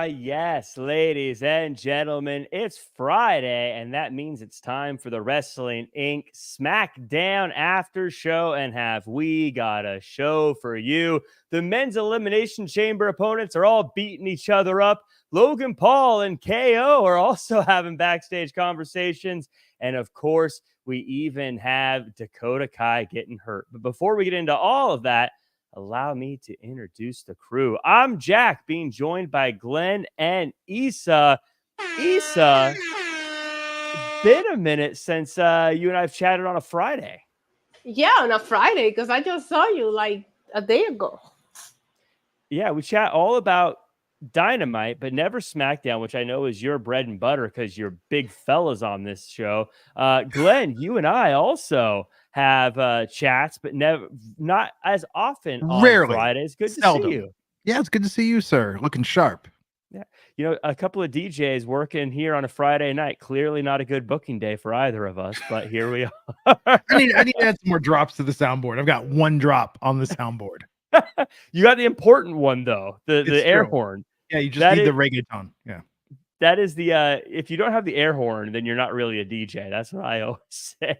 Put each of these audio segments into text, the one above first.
Yes, ladies and gentlemen, it's Friday, and that means it's time for the Wrestling Inc. SmackDown After Show. And have we got a show for you? The men's Elimination Chamber opponents are all beating each other up. Logan Paul and KO are also having backstage conversations. And of course, we even have Dakota Kai getting hurt. But before we get into all of that, allow me to introduce the crew. I'm Jack, being joined by Glenn and Issa. Issa, been a minute since you and I have chatted on a Friday. Yeah, on a Friday, because I just saw you like a day ago. Yeah, we chat all about Dynamite, but never SmackDown, which I know is your bread and butter because you're big fellas on this show. Glenn, you and I also have chats, but not as often on Rarely. Fridays. Good Seldom. to see you. Yeah, it's good to see you, sir. Looking sharp. Yeah. You know, a couple of DJs working here on a Friday night. Clearly not a good booking day for either of us, but here we are. I need to add some more drops to the soundboard. I've got one drop on the soundboard. You got the important one, though, the air horn. Yeah, you just need the reggaeton. Yeah. That is the if you don't have the air horn, then you're not really a DJ. That's what I always say.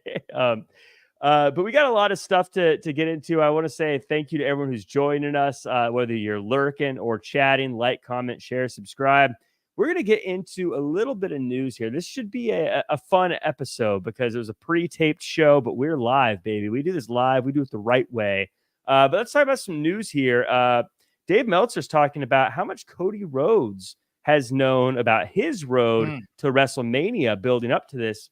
But we got a lot of stuff to get into. I want to say thank you to everyone who's joining us, whether you're lurking or chatting. Like, comment, share, subscribe. We're going to get into a little bit of news here. This should be a fun episode because it was a pre-taped show, but we're live, baby. We do this live. We do it the right way. But let's talk about some news here. Dave Meltzer's talking about how much Cody Rhodes has known about his road to WrestleMania building up to this.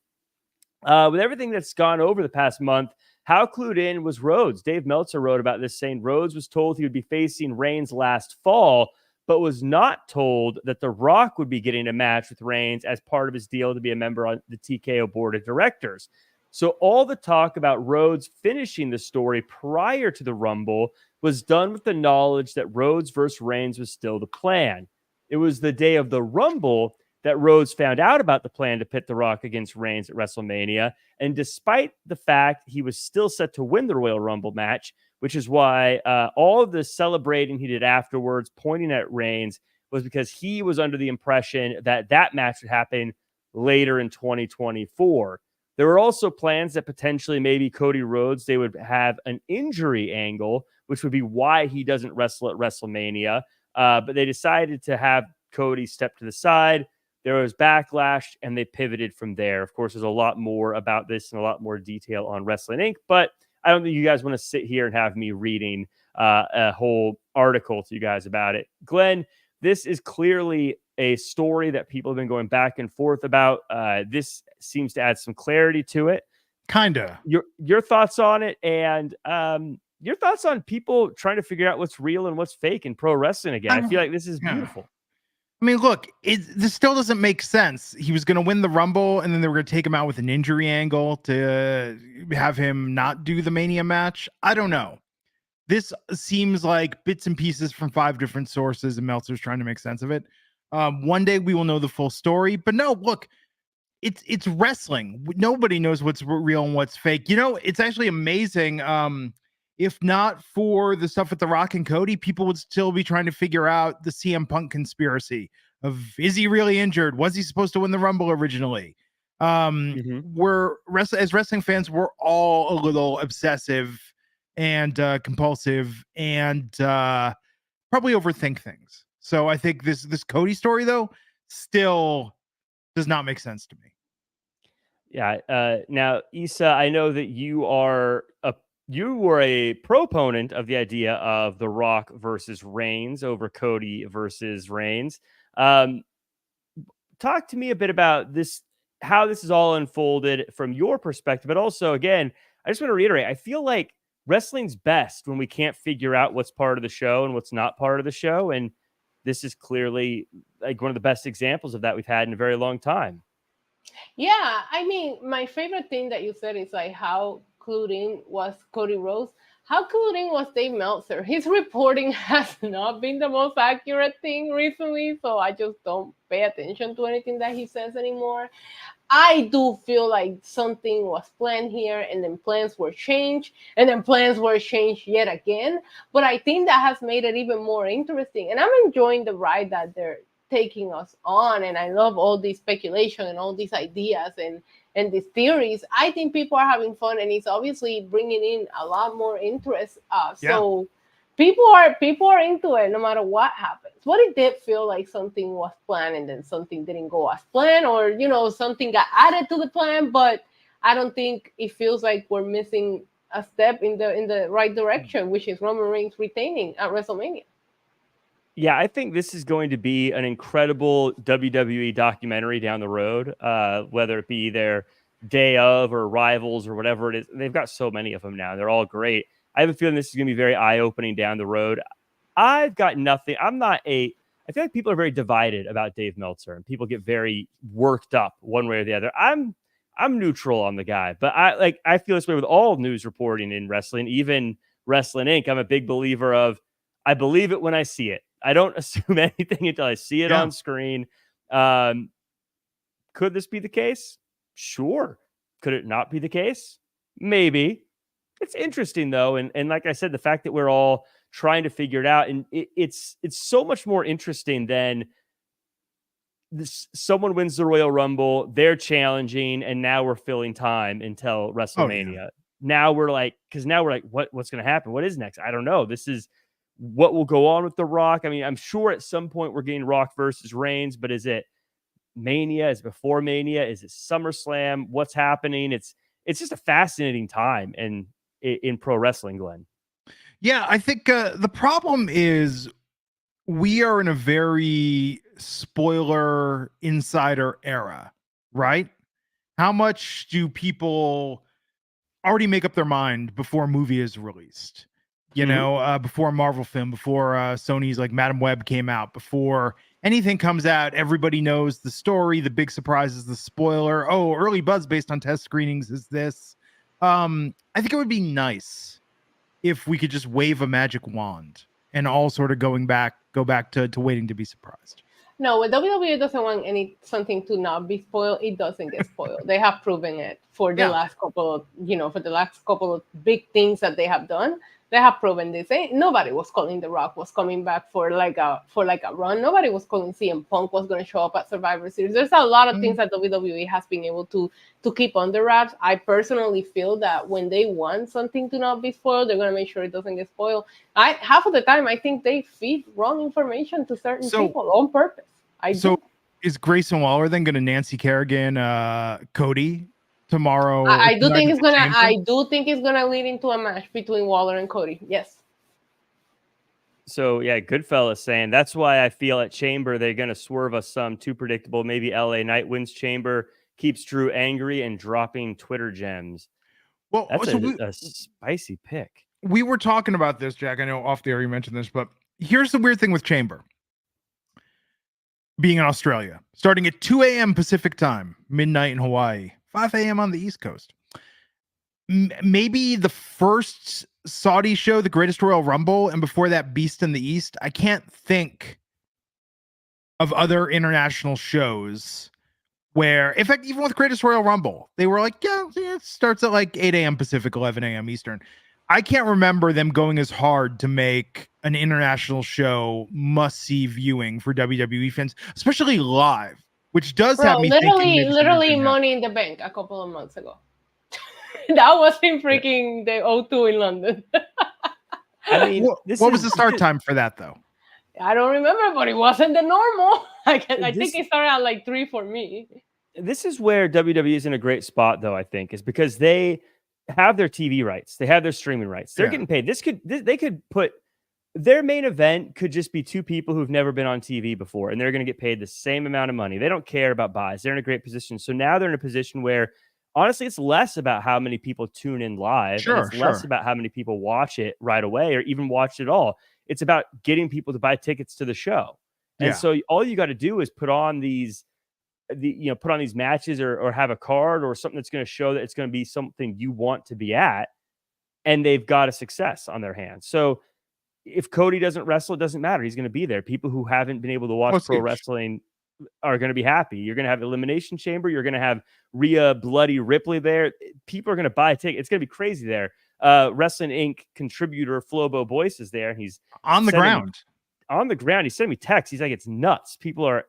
With everything that's gone over the past month, how clued in was Rhodes? Dave Meltzer wrote about this, saying Rhodes was told he would be facing Reigns last fall, but was not told that The Rock would be getting a match with Reigns as part of his deal to be a member on the TKO board of directors. So all the talk about Rhodes finishing the story prior to the Rumble was done with the knowledge that Rhodes versus Reigns was still the plan. It was the day of the Rumble that Rhodes found out about the plan to pit The Rock against Reigns at WrestleMania. And despite the fact he was still set to win the Royal Rumble match, which is why all of the celebrating he did afterwards, pointing at Reigns, was because he was under the impression that that match would happen later in 2024. There were also plans that potentially maybe Cody Rhodes, they would have an injury angle, which would be why he doesn't wrestle at WrestleMania. But they decided to have Cody step to the side. There was backlash, and they pivoted from there. Of course, there's a lot more about this and a lot more detail on Wrestling Inc., but I don't think you guys want to sit here and have me reading a whole article to you guys about it. Glenn, this is clearly a story that people have been going back and forth about. This seems to add some clarity to it. Kinda. Your thoughts on it, and your thoughts on people trying to figure out what's real and what's fake in pro wrestling again. I feel like this is beautiful. I mean, look, this still doesn't make sense. He was going to win the Rumble, and then they were going to take him out with an injury angle to have him not do the Mania match. I don't know. This seems like bits and pieces from 5 different sources, and Meltzer's trying to make sense of it. One day we will know the full story. But no, look, it's wrestling. Nobody knows what's real and what's fake. You know, it's actually amazing. If not for the stuff with The Rock and Cody, people would still be trying to figure out the CM Punk conspiracy of, is he really injured? Was he supposed to win the Rumble originally? As wrestling fans, we're all a little obsessive and compulsive and probably overthink things. So I think this Cody story, though, still does not make sense to me. Yeah. Now, Issa, I know that you were a proponent of the idea of The Rock versus Reigns over Cody versus Reigns. Talk to me a bit about this, how this is all unfolded from your perspective. But also, again, I just want to reiterate, I feel like wrestling's best when we can't figure out what's part of the show and what's not part of the show. And this is clearly like one of the best examples of that we've had in a very long time. Yeah, I mean, my favorite thing that you said is like how clued in was Cody Rhodes. How cooling was Dave Meltzer? His reporting has not been the most accurate thing recently, so I just don't pay attention to anything that he says anymore. I do feel like something was planned here, and then plans were changed, and then plans were changed yet again. But I think that has made it even more interesting, and I'm enjoying the ride that they're taking us on. And I love all this speculation and all these ideas and these theories. I think people are having fun, and it's obviously bringing in a lot more interest. So people are into it no matter what happens. But it did feel like something was planned and then something didn't go as planned, or something got added to the plan. But I don't think it feels like we're missing a step in the right direction, which is Roman Reigns retaining at WrestleMania. Yeah, I think this is going to be an incredible WWE documentary down the road, whether it be their day of or Rivals or whatever it is. They've got so many of them now. They're all great. I have a feeling this is going to be very eye-opening down the road. I've got nothing. I feel like people are very divided about Dave Meltzer, and people get very worked up one way or the other. I'm neutral on the guy, but I feel this way with all news reporting in wrestling, even Wrestling Inc. I'm a big believer of, I believe it when I see it. I don't assume anything until I see it on screen. Could this be the case? Sure. Could it not be the case? Maybe. It's interesting though, and like I said, the fact that we're all trying to figure it out, and it's so much more interesting than this. Someone wins the Royal Rumble, they're challenging, and now we're filling time until WrestleMania. Oh, yeah. Now we're like, what's going to happen? What is next? I don't know. This is what will go on with The Rock. I mean, I'm sure at some point we're getting Rock versus Reigns, but is it Mania? Is it before Mania? Is it SummerSlam? What's happening? It's just a fascinating time in pro wrestling, Glenn. Yeah, I think the problem is we are in a very spoiler insider era, right? How much do people already make up their mind before a movie is released? Before a Marvel film, before Sony's like Madam Web came out, before anything comes out, everybody knows the story. The big surprise is the spoiler. Oh, early buzz based on test screenings is this. I think it would be nice if we could just wave a magic wand and all sort of go back to waiting to be surprised. No, when WWE doesn't want something to not be spoiled, it doesn't get spoiled. They have proven it for the last couple of big things that they have done. They have proven this. Nobody was calling The Rock was coming back for like a run. Nobody was calling CM Punk was going to show up at Survivor Series. There's a lot of things that WWE has been able to keep under wraps. I personally feel that when they want something to not be spoiled, they're going to make sure it doesn't get spoiled. Half of the time, I think they feed wrong information to certain people on purpose. Is Grayson Waller then going to Nancy Kerrigan Cody tomorrow? I do think it's gonna lead into a match between Waller and Cody. Yes. So yeah, Goodfellas saying that's why I feel at Chamber they're gonna swerve us some too predictable. Maybe LA Knight wins Chamber, keeps Drew angry, and dropping Twitter gems. Well, that's a spicy pick. We were talking about this, Jack. I know off the air you mentioned this, but here's the weird thing with Chamber being in Australia, starting at 2 a.m. Pacific time, midnight in Hawaii, 5 a.m. on the East Coast. Maybe the first Saudi show, the Greatest Royal Rumble, and before that, Beast in the East. I can't think of other international shows where, in fact, even with Greatest Royal Rumble, they were like, yeah, it starts at like 8 a.m. Pacific, 11 a.m. Eastern. I can't remember them going as hard to make an international show must-see viewing for WWE fans, especially live, which does have me literally Money in the Bank a couple of months ago. That was in freaking the O2 in London. I mean, what was the start time for that, though? I don't remember, but it wasn't the normal. I think it started at like 3 for me. This is where WWE is in a great spot, though, I think, is because they have their TV rights. They have their streaming rights. They're getting paid. They could put their main event could just be two people who've never been on TV before, and they're going to get paid the same amount of money. They don't care about buys. They're in a great position. So now they're in a position where, honestly, it's less about how many people tune in live. It's less about how many people watch it right away or even watch it all. It's about getting people to buy tickets to the show. And so all you got to do is put on these matches or have a card or something that's going to show that it's going to be something you want to be at. and they've got a success on their hands. So if Cody doesn't wrestle, it doesn't matter. He's going to be there. People who haven't been able to watch pro wrestling are going to be happy. You're going to have Elimination Chamber. You're going to have Rhea Bloody Ripley there. People are going to buy a ticket. It's going to be crazy there. Wrestling Inc. contributor Flobo Boyce is there, and he's on the ground. On the ground. He sent me texts. He's like, it's nuts. People are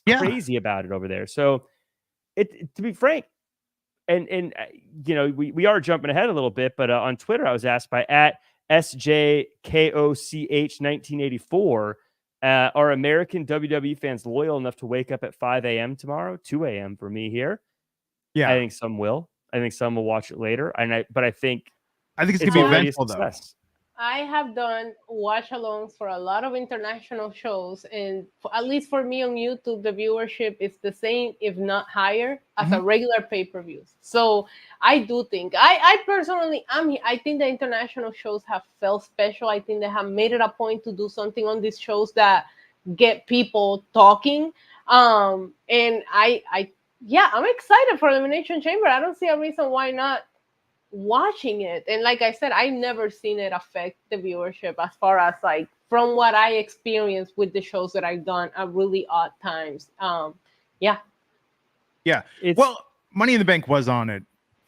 crazy about it over there. So to be frank, and you know, we are jumping ahead a little bit, but on Twitter, I was asked by @SJKOCH1984, are American WWE fans loyal enough to wake up at 5 a.m. tomorrow? 2 a.m. for me here. Yeah. I think some will. I think some will watch it later. But I think it's going to be eventful, though. I have done watch-alongs for a lot of international shows, and at least for me on YouTube, the viewership is the same, if not higher, as a regular pay-per-views. So I do think, I personally, I think the international shows have felt special. I think they have made it a point to do something on these shows that get people talking. And I'm excited for Elimination Chamber. I don't see a reason why not watching it. And like I said, I've never seen it affect the viewership as far as like from what I experienced with the shows that I've done at really odd times. Well, Money in the Bank was on at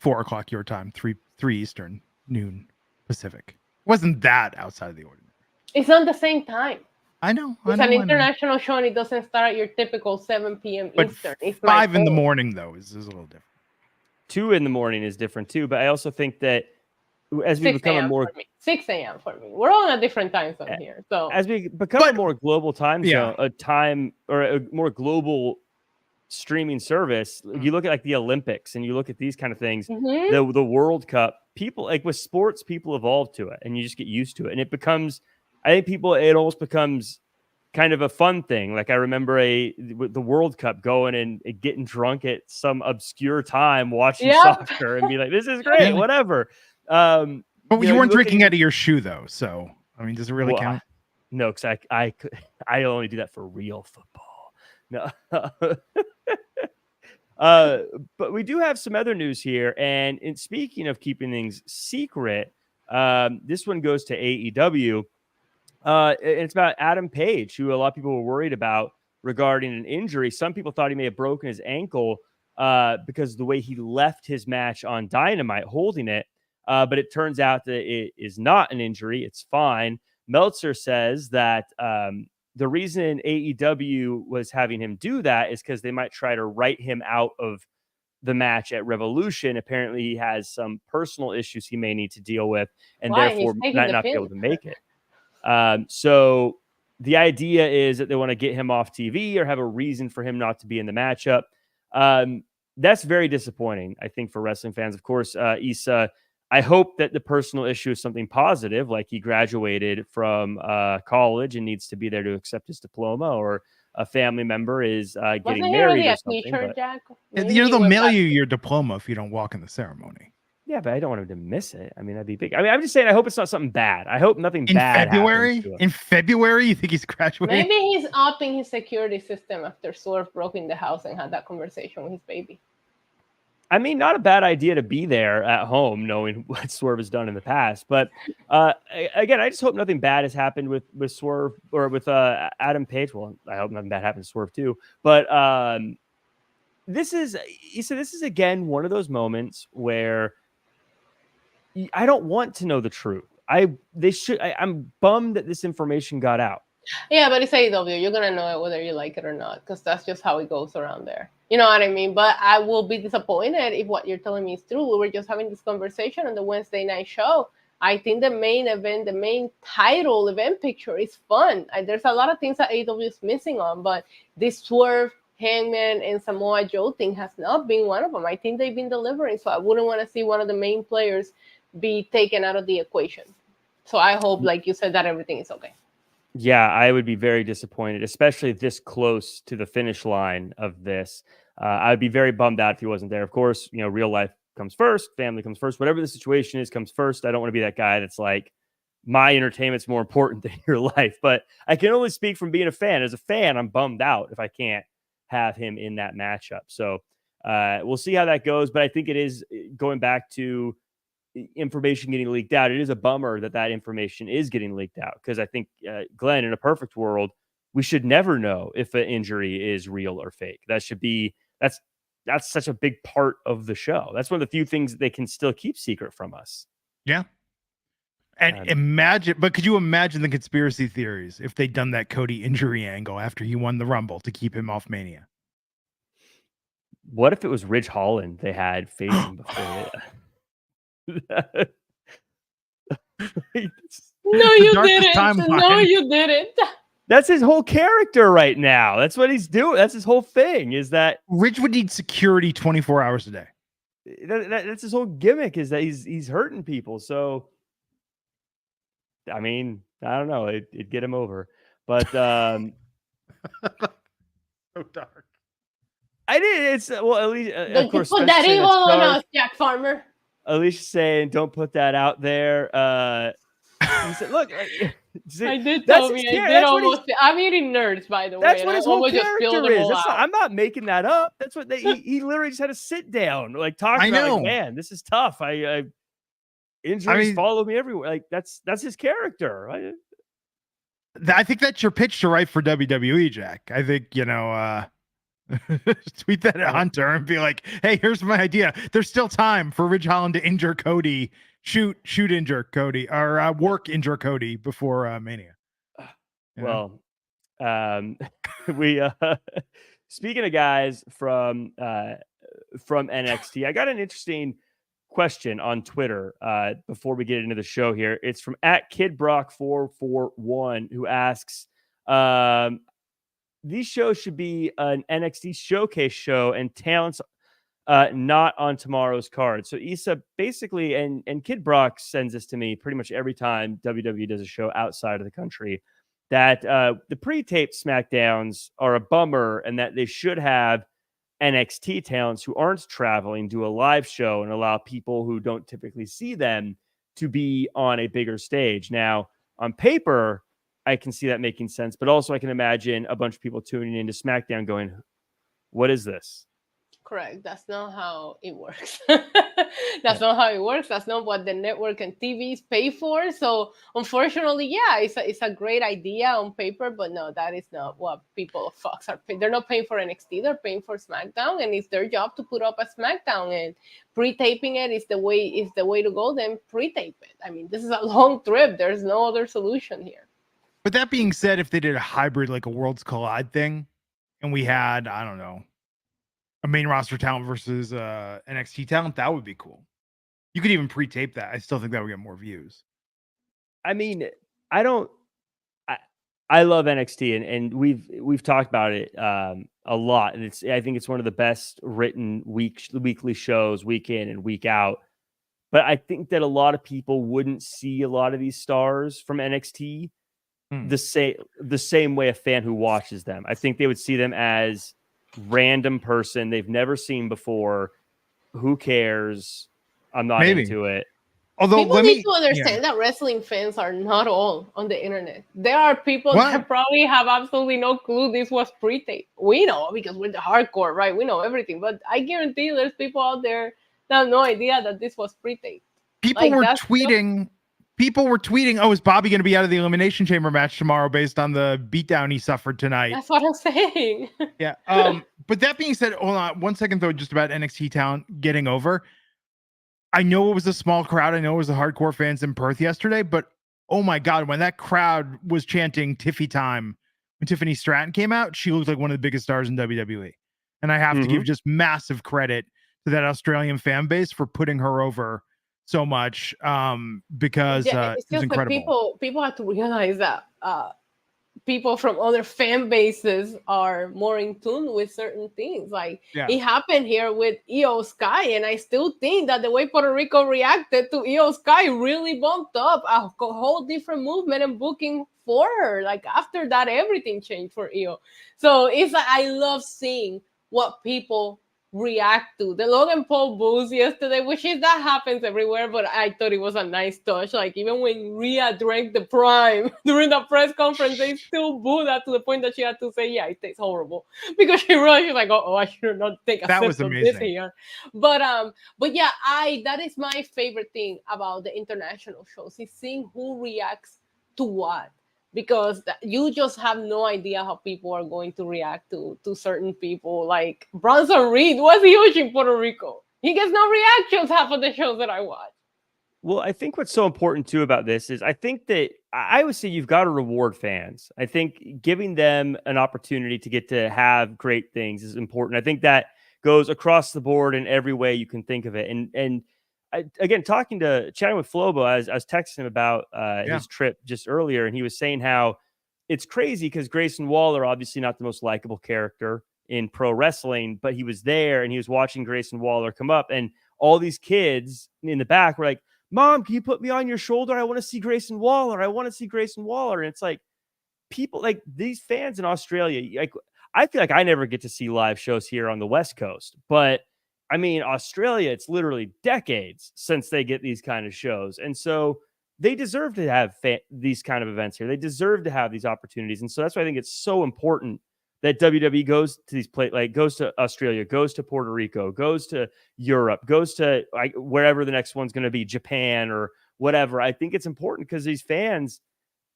4:00 your time, 3 Eastern, noon Pacific. It wasn't that outside of the ordinary. It's on the same time. I know. It's an international show, and it doesn't start at your typical 7 p.m. Eastern. It's 5 in the morning, though, is a little different. 2 in the morning is different too, but I also think that as we become a more 6 a.m. for me, we're on a different time zone here. So as we become a more global time zone, a more global streaming service, you look at like the Olympics and you look at these kind of things, the World Cup. People like with sports, people evolve to it, and you just get used to it, and it becomes. I think it almost becomes kind of a fun thing. Like I remember the World Cup going and getting drunk at some obscure time watching soccer and be like, this is great, whatever. But you weren't drinking out of your shoe though. So, I mean, does it really count? No, because I only do that for real football. No. But we do have some other news here. And speaking of keeping things secret, this one goes to AEW. It's about Adam Page, who a lot of people were worried about regarding an injury. Some people thought he may have broken his ankle because of the way he left his match on Dynamite holding it. But it turns out that it is not an injury. It's fine. Meltzer says that the reason AEW was having him do that is because they might try to write him out of the match at Revolution. Apparently, he has some personal issues he may need to deal with, and therefore might not be able to make it. So the idea is that they want to get him off TV or have a reason for him not to be in the matchup. That's very disappointing, I think, for wrestling fans. Of course, Issa, I hope that the personal issue is something positive, like he graduated from college and needs to be there to accept his diploma, or a family member is getting married or something. Jack? They'll mail you your diploma if you don't walk in the ceremony. Yeah, but I don't want him to miss it. I mean, that'd be big. I mean, I'm just saying, I hope it's not something bad. I hope nothing bad happens to him. In February, you think he's graduating? Maybe he's upping his security system after Swerve broke in the house and had that conversation with his baby. I mean, not a bad idea to be there at home, knowing what Swerve has done in the past. But again, I just hope nothing bad has happened with Swerve or with Adam Page. Well, I hope nothing bad happens to Swerve too. But this is again one of those moments where I don't want to know the truth. I'm bummed that this information got out. Yeah, but it's AEW. You're gonna know it whether you like it or not, because that's just how it goes around there. You know what I mean? But I will be disappointed if what you're telling me is true. We were just having this conversation on the Wednesday night show. I think the main event, the main title event picture is fun. There's a lot of things that AEW is missing on, but this Swerve, Hangman, and Samoa Joe thing has not been one of them. I think they've been delivering, so I wouldn't want to see one of the main players be taken out of the equation. So I hope, like you said, that everything is okay. Yeah, I would be very disappointed, especially this close to the finish line of this. I'd be very bummed out if he wasn't there. Of course, you know, real life comes first, family comes first, whatever the situation is comes first. I don't want to be that guy that's like, my entertainment's more important than your life. But I can only speak from being a fan. As a fan, I'm bummed out if I can't have him in that matchup. So we'll see how that goes. But I think it is going back to information getting leaked out. It is a bummer that information is getting leaked out, because I think, Glenn, in a perfect world, we should never know if an injury is real or fake. That's such a big part of the show. That's one of the few things that they can still keep secret from us. Yeah. And could you imagine the conspiracy theories if they'd done that Cody injury angle after he won the Rumble to keep him off Mania? What if it was Ridge Holland they had facing before? No, you didn't. No, you didn't. That's his whole character right now. That's what he's doing. That's his whole thing, is that Ridge would need security 24 hours a day. That's his whole gimmick, is that he's hurting people. So, I mean, I don't know. It'd get him over. But so dark. I did. It's well, at least of course. Put that evil on us, Jack Farmer. Alicia's saying, "Don't put that out there." He said, "Look, I did tell me. I did almost. I'm eating nerds, by the way. That's what his whole character is. I'm not making that up. That's what he literally just had to sit down, like talk about. Like, man, this is tough. Injuries follow me everywhere. Like that's his character. I think that's your pitch to write for WWE, Jack. I think tweet that at Hunter and be like, "Hey, here's my idea. There's still time for Ridge Holland to injure Cody." Shoot, injure Cody, or work injure Cody before Mania. Well, we speaking of guys from NXT, I got an interesting question on Twitter before we get into the show here. It's from @KidBrock441, who asks, these shows should be an NXT showcase show and talents not on tomorrow's card. So Issa basically, and Kid Brock sends this to me pretty much every time WWE does a show outside of the country, that the pre-taped SmackDowns are a bummer, and that they should have NXT talents who aren't traveling do a live show and allow people who don't typically see them to be on a bigger stage. Now, on paper, I can see that making sense, but also I can imagine a bunch of people tuning into SmackDown going, "What is this?" Correct. That's not how it works. That's not how it works. That's not what the network and TVs pay for. So unfortunately, yeah, it's a great idea on paper, but no, that is not what people of Fox are paying. They're not paying for NXT. They're paying for SmackDown, and it's their job to put up a SmackDown, and pre-taping it is the way to go. Then pre-tape it. I mean, this is a long trip. There's no other solution here. But that being said, if they did a hybrid, like a Worlds Collide thing, and we had, I don't know, a main roster talent versus NXT talent, that would be cool. You could even pre-tape that. I still think that would get more views. I mean, I love NXT, and we've talked about it a lot, and I think it's one of the best written weekly shows, week in and week out. But I think that a lot of people wouldn't see a lot of these stars from NXT the same way a fan who watches them. I think they would see them as random person they've never seen before. Who cares? I'm not into it. Although people need to understand that wrestling fans are not all on the internet. There are people that probably have absolutely no clue this was pre-taped. We know because we're the hardcore, right? We know everything, but I guarantee there's people out there that have no idea that this was pre-taped. People were tweeting, "Oh, is Bobby going to be out of the Elimination Chamber match tomorrow based on the beatdown he suffered tonight?" That's what I'm saying. Yeah. But that being said, hold on 1 second though, just about NXT talent getting over. I know it was a small crowd. I know it was the hardcore fans in Perth yesterday, but oh my God, when that crowd was chanting Tiffy time, when Tiffany Stratton came out, she looked like one of the biggest stars in WWE. And I have to give just massive credit to that Australian fan base for putting her over so much, because it's incredible. People have to realize that people from other fan bases are more in tune with certain things. Like it happened here with Io Sky, and I still think that the way Puerto Rico reacted to Io Sky really bumped up a whole different movement and booking for her. Like after that, everything changed for Io. So it's like I love seeing what people react to. The Logan Paul boos yesterday, which is that happens everywhere, but I thought it was a nice touch. Like even when Rhea drank the Prime during the press conference, they still booed that to the point that she had to say, yeah, it tastes horrible. Because she's like, oh, I should not take a sip of this here. But yeah, that is my favorite thing about the international shows, is seeing who reacts to what. Because you just have no idea how people are going to react to certain people. Like Bronson Reed was huge in Puerto Rico. He gets no reactions half of the shows that I watch. Well, I think what's so important too about this is I think that I would say you've got to reward fans. I think giving them an opportunity to get to have great things is important. I think that goes across the board in every way you can think of it. And again, chatting with Flobo, I was texting him about his trip just earlier, and he was saying how it's crazy because Grayson Waller, obviously not the most likable character in pro wrestling, but he was there and he was watching Grayson Waller come up, and all these kids in the back were like, "Mom, can you put me on your shoulder? I want to see Grayson Waller. I want to see Grayson Waller." And it's like people like these fans in Australia, like I feel like I never get to see live shows here on the West Coast, but I mean, Australia, it's literally decades since they get these kind of shows. And so they deserve to have these kind of events here. They deserve to have these opportunities. And so that's why I think it's so important that WWE goes to these goes to Australia, goes to Puerto Rico, goes to Europe, goes to wherever the next one's going to be, Japan or whatever. I think it's important because these fans,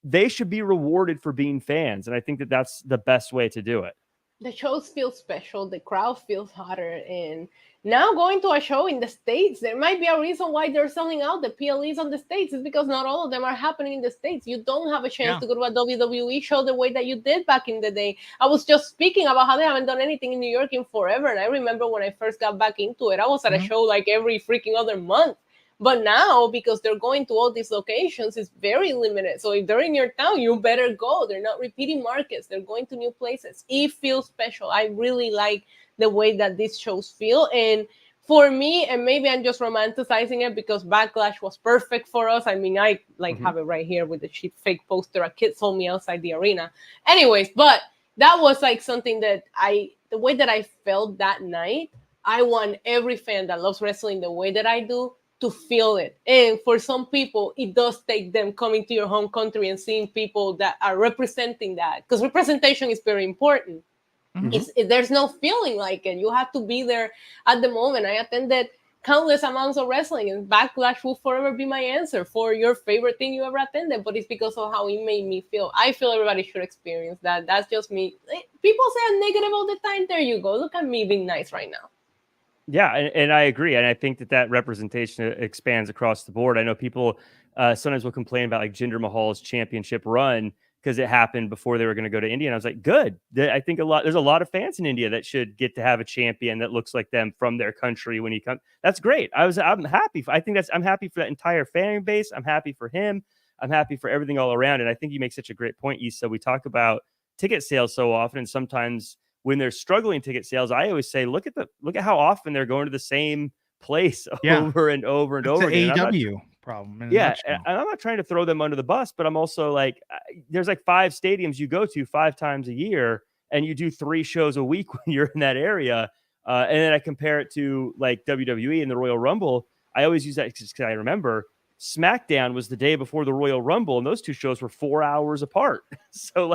they should be rewarded for being fans. And I think that that's the best way to do it. The shows feel special. The crowd feels hotter. And now going to a show in the States, there might be a reason why they're selling out the PLEs on the States. Is because not all of them are happening in the States. You don't have a chance to go to a WWE show the way that you did back in the day. I was just speaking about how they haven't done anything in New York in forever. And I remember when I first got back into it, I was at a show like every freaking other month. But now, because they're going to all these locations, it's very limited. So if they're in your town, you better go. They're not repeating markets. They're going to new places. It feels special. I really like the way that these shows feel. And for me, and maybe I'm just romanticizing it because Backlash was perfect for us. I mean, I have it right here with the cheap fake poster a kid sold me outside the arena. Anyways, but that was like something that the way that I felt that night, I want every fan that loves wrestling the way that I do to feel it. And for some people, it does take them coming to your home country and seeing people that are representing that, because representation is very important. There's no feeling like it. You have to be there at the moment. I attended countless amounts of wrestling, and Backlash will forever be my answer for your favorite thing you ever attended, but it's because of how it made me feel. I feel everybody should experience that. That's just me. People say I'm negative all the time. There you go. Look at me being nice right now. Yeah, and I agree. And I think that representation expands across the board. I know people sometimes will complain about like Jinder Mahal's championship run because it happened before they were going to go to India. And I was like, good. I think there's a lot of fans in India that should get to have a champion that looks like them from their country when he comes. That's great. I'm happy. I'm happy for that entire fan base. I'm happy for him. I'm happy for everything all around. And I think you make such a great point, Issa. We talk about ticket sales so often, and sometimes when they're struggling ticket sales, I always say, look at how often they're going to the same place over and over and it's over again. AEW problem. And I'm not trying to throw them under the bus, but I'm also like, there's like 5 stadiums you go to 5 times a year, and you do 3 shows a week when you're in that area. And then I compare it to like WWE and the Royal Rumble. I always use that because I remember SmackDown was the day before the Royal Rumble, and those 2 shows were 4 hours apart. So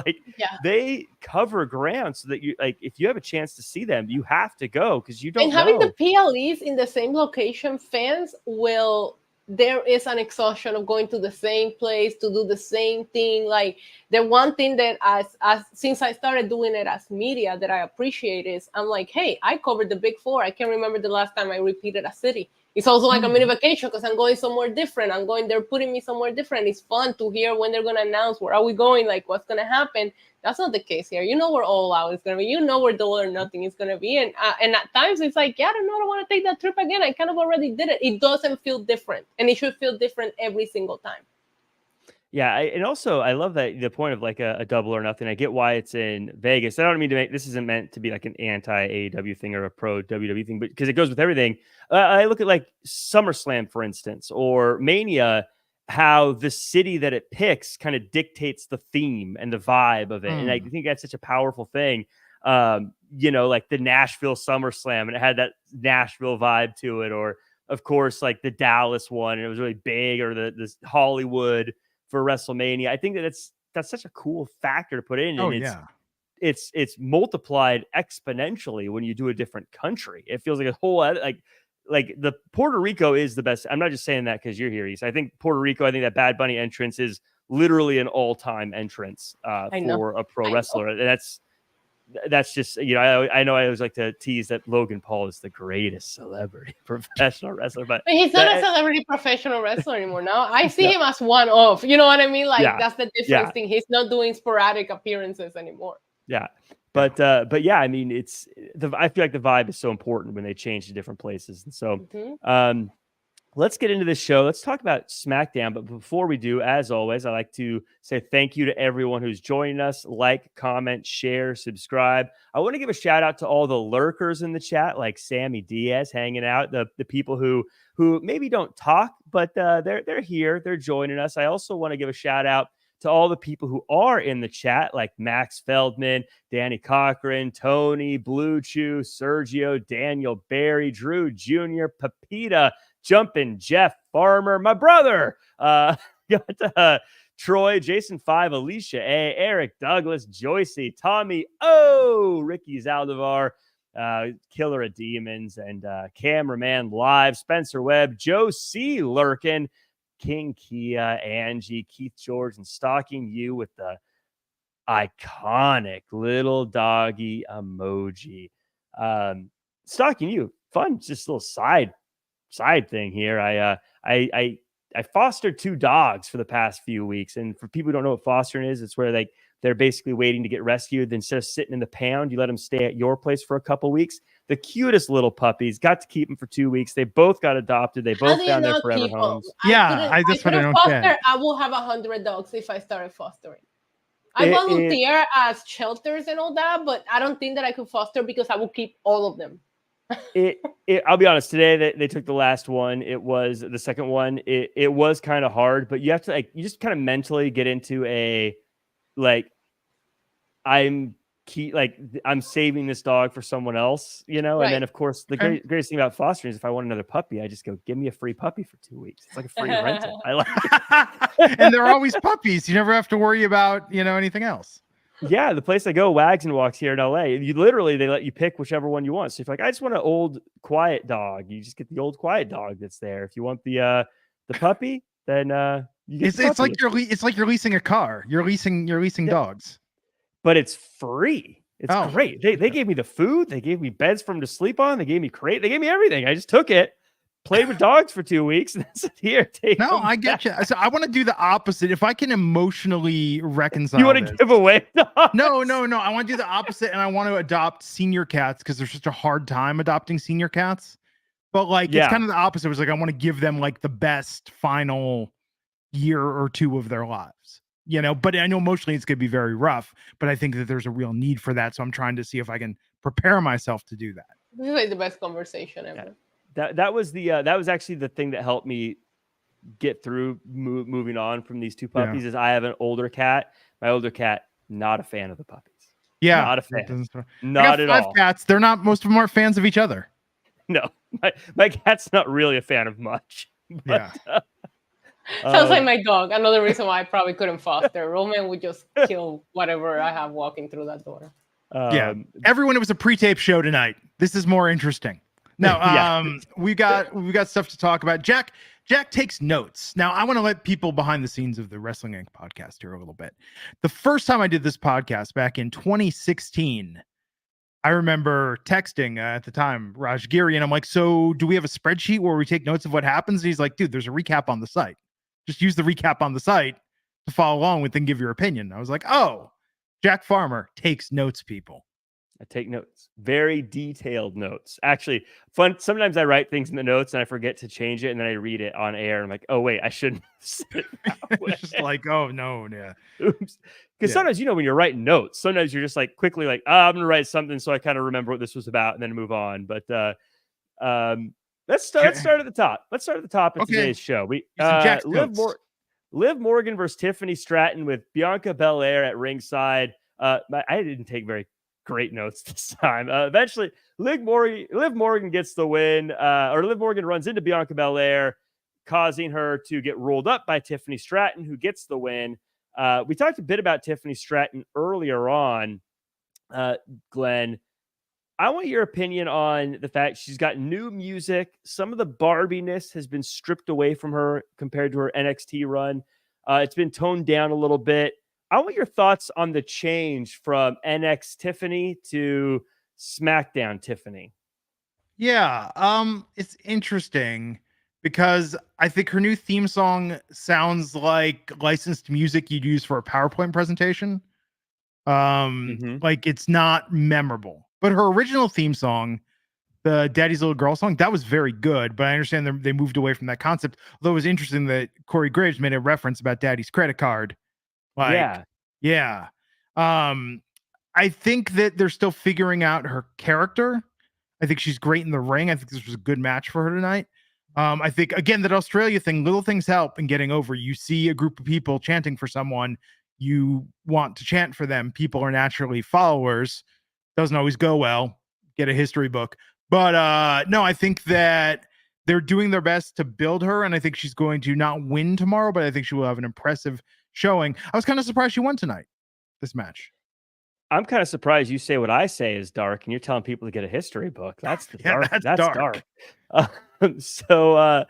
they cover ground so that you if you have a chance to see them, you have to go because you don't. And having the PLEs in the same location, fans will. There is an exhaustion of going to the same place to do the same thing. Like the one thing that as since I started doing it as media that I appreciate is I'm like, hey, I covered the Big 4. I can't remember the last time I repeated a city. It's also like a mini vacation because I'm going somewhere different. They're putting me somewhere different. It's fun to hear when they're going to announce where are we going, like what's going to happen. That's not the case here. You know where All Out is going to be. You know where Double or Nothing is going to be. And at times it's like, I don't want to take that trip again. I kind of already did it. It doesn't feel different. And it should feel different every single time. Yeah, and also I love that the point of like a Double or Nothing. I get why it's in Vegas. I don't mean to make this isn't meant to be like an anti AEW thing or a pro WWE thing, but because it goes with everything. I look at like SummerSlam, for instance, or Mania, how the city that it picks kind of dictates the theme and the vibe of it. And I think that's such a powerful thing. You know, like the Nashville SummerSlam, and it had that Nashville vibe to it, or of course, like the Dallas one, and it was really big, or this Hollywood for WrestleMania. I think that's such a cool factor to put in, and it's multiplied exponentially when you do a different country. It feels like a whole like the Puerto Rico is the best. I'm not just saying that because you're here, Issa. I think Puerto Rico, I think that Bad Bunny entrance is literally an all-time entrance for a pro wrestler. And that's just, you know, I know I always like to tease that Logan Paul is the greatest celebrity professional wrestler, but he's not a celebrity professional wrestler anymore. Now I see him as one-off. You know what I mean? Like that's the difference thing. He's not doing sporadic appearances anymore. Yeah. But yeah, I mean, I feel like the vibe is so important when they change to different places. And so let's get into this show. Let's talk about SmackDown. But before we do, as always, I like to say thank you to everyone who's joining us. Like, comment, share, subscribe. I want to give a shout out to all the lurkers in the chat, like Sammy Diaz hanging out, the people who maybe don't talk, but they're here. They're joining us. I also want to give a shout out to all the people who are in the chat, like Max Feldman, Danny Cochran, Tony, Blue Chew, Sergio, Daniel Barry, Drew Jr., Pepita, Jumpin', Jeff Farmer, my brother, got Troy, Jason 5, Alicia A, Eric Douglas, Joycey, Tommy O, Ricky Zaldivar, Killer of Demons, and Cameraman Live, Spencer Webb, Joe C. Lurkin, King Kia, Angie, Keith George, and stalking you with the iconic little doggy emoji. Stalking you, fun, just a little side thing here. I fostered 2 dogs for the past few weeks, and for people who don't know what fostering is, it's where they're basically waiting to get rescued. Instead of sitting in the pound, you let them stay at your place for a couple weeks. The cutest little puppies. Got to keep them for 2 weeks. They both got adopted. They both found their forever homes. I just want to know. I will have 100 dogs if I started fostering. I volunteer as shelters and all that, but I don't think that I could foster because I will keep all of them. I'll be honest, today they took the last one. It was the second one. It was kind of hard, but you have to you just kind of mentally get into I'm saving this dog for someone else, you know? Right. And then of course the greatest thing about fostering is if I want another puppy, I just go, give me a free puppy for 2 weeks. It's like a free rental. I like and they're always puppies. You never have to worry about, anything else. Yeah, the place I go, Wags and Walks here in LA, they let you pick whichever one you want. So if you're like, I just want an old quiet dog, you just get the old quiet dog that's there. If you want the puppy, then you get it's like you're leasing a car. You're leasing dogs. But it's free. It's great. They gave me the food. They gave me beds for them to sleep on. They gave me crate. They gave me everything. I just took it, played with dogs for 2 weeks, and that's here. I get you. So I want to do the opposite. If I can emotionally reconcile, you want to give away dogs? No. I want to do the opposite, and I want to adopt senior cats because there's such a hard time adopting senior cats. But it's kind of the opposite. It was like I want to give them the best final year or 2 of their lives. But I know emotionally it's going to be very rough, but I think that there's a real need for that. So I'm trying to see if I can prepare myself to do that. This is the best conversation ever. Yeah. That was actually the thing that helped me get through moving on from these 2 puppies is I have an older cat. My older cat, not a fan of the puppies. Yeah. Not a fan. Not at all. 5 cats. They're not, most of them aren't fans of each other. No, my cat's not really a fan of much. But, sounds like my dog. Another reason why I probably couldn't foster. Roman would just kill whatever I have walking through that door. Everyone, it was a pre-tape show tonight. This is more interesting. Now, we got stuff to talk about. Jack takes notes. Now, I want to let people behind the scenes of the Wrestling Inc. podcast here a little bit. The first time I did this podcast back in 2016, I remember texting at the time Raj Giri, and I'm like, so do we have a spreadsheet where we take notes of what happens? And he's like, dude, there's a recap on the site. Just use the recap on the site to follow along with and give your opinion. I was like, oh, Jack Farmer takes notes, people. I take notes, very detailed notes. Actually, fun. Sometimes I write things in the notes and I forget to change it, and then I read it on air. And I'm like, oh wait, I shouldn't have said it that way. It's just like, oh no, yeah. Oops. Because sometimes when you're writing notes, sometimes you're just quickly I'm gonna write something so I kind of remember what this was about and then move on. But let's start at the top. Let's start at the top of today's show. We Liv Morgan versus Tiffany Stratton with Bianca Belair at ringside. I didn't take very great notes this time. Eventually, Liv Morgan gets the win, or Liv Morgan runs into Bianca Belair, causing her to get rolled up by Tiffany Stratton, who gets the win. We talked a bit about Tiffany Stratton earlier on, Glenn. I want your opinion on the fact she's got new music. Some of the Barbiness has been stripped away from her compared to her NXT run. It's been toned down a little bit. I want your thoughts on the change from NX Tiffany to SmackDown Tiffany. Yeah, it's interesting because I think her new theme song sounds like licensed music you'd use for a PowerPoint presentation. Like it's not memorable. But her original theme song, the Daddy's Little Girl song, that was very good. But I understand they moved away from that concept. Although it was interesting that Corey Graves made a reference about Daddy's credit card. Like, yeah. I think that they're still figuring out her character. I think she's great in the ring. I think this was a good match for her tonight. I think, again, that Australia thing, little things help in getting over. You see a group of people chanting for someone, you want to chant for them. People are naturally followers. Doesn't always go well. Get a history book. But no, I think that they're doing their best to build her, and I think she's going to not win tomorrow, but I think she will have an impressive showing. I was kind of surprised she won tonight, this match. I'm kind of surprised you say what I say is dark, and you're telling people to get a history book. That's the dark. That's dark. So,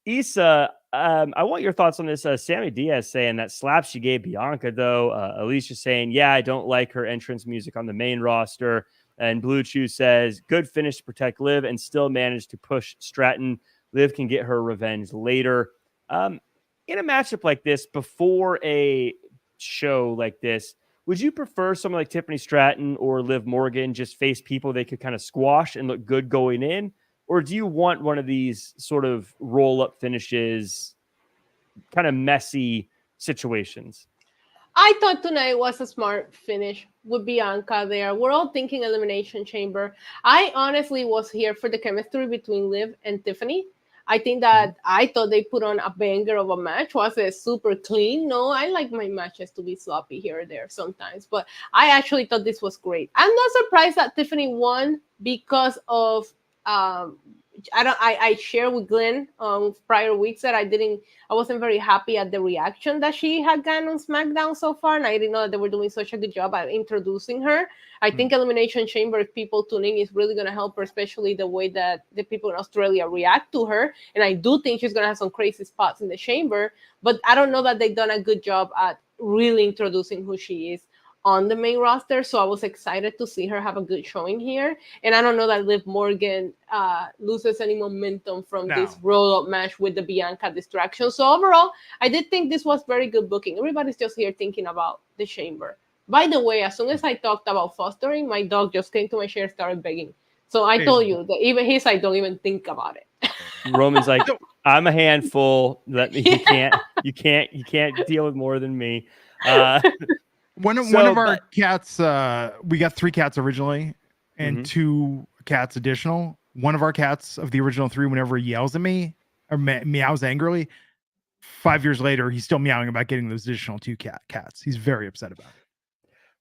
Issa, I want your thoughts on this. Sammy Diaz saying that slap she gave Bianca, though. Alicia saying, yeah, I don't like her entrance music on the main roster. And Blue Chew says, good finish to protect Liv and still managed to push Stratton. Liv can get her revenge later. In a matchup like this, before a show like this, would you prefer someone like Tiffany Stratton or Liv Morgan just face people they could kind of squash and look good going in? Or do you want one of these sort of roll-up finishes, kind of messy situations? I thought tonight was a smart finish with Bianca there. We're all thinking Elimination Chamber. I honestly was here for the chemistry between Liv and Tiffany. I think that I thought they put on a banger of a match. Was it super clean? No, I like my matches to be sloppy here or there sometimes. But I actually thought this was great. I'm not surprised that Tiffany won because of I shared with Glenn prior weeks that I wasn't very happy at the reaction that she had gotten on SmackDown so far, and I didn't know that they were doing such a good job at introducing her. I think Elimination Chamber, if people tune in, is really going to help her, especially the way that the people in Australia react to her. And I do think she's going to have some crazy spots in the Chamber, but I don't know that they've done a good job at really introducing who she is on the main roster. So I was excited to see her have a good showing here. And I don't know that Liv Morgan loses any momentum from this roll-up match with the Bianca distraction. So overall, I did think this was very good booking. Everybody's just here thinking about the Chamber. By the way, as soon as I talked about fostering, my dog just came to my chair and started begging. So I told you that even he's like, don't even think about it. Roman's like, I'm a handful. You can't deal with more than me. One of our cats, we got 3 cats originally and 2 cats additional. One of our cats of the original 3, whenever he yells at me or meows angrily, 5 years later, he's still meowing about getting those additional 2 cats. He's very upset about it.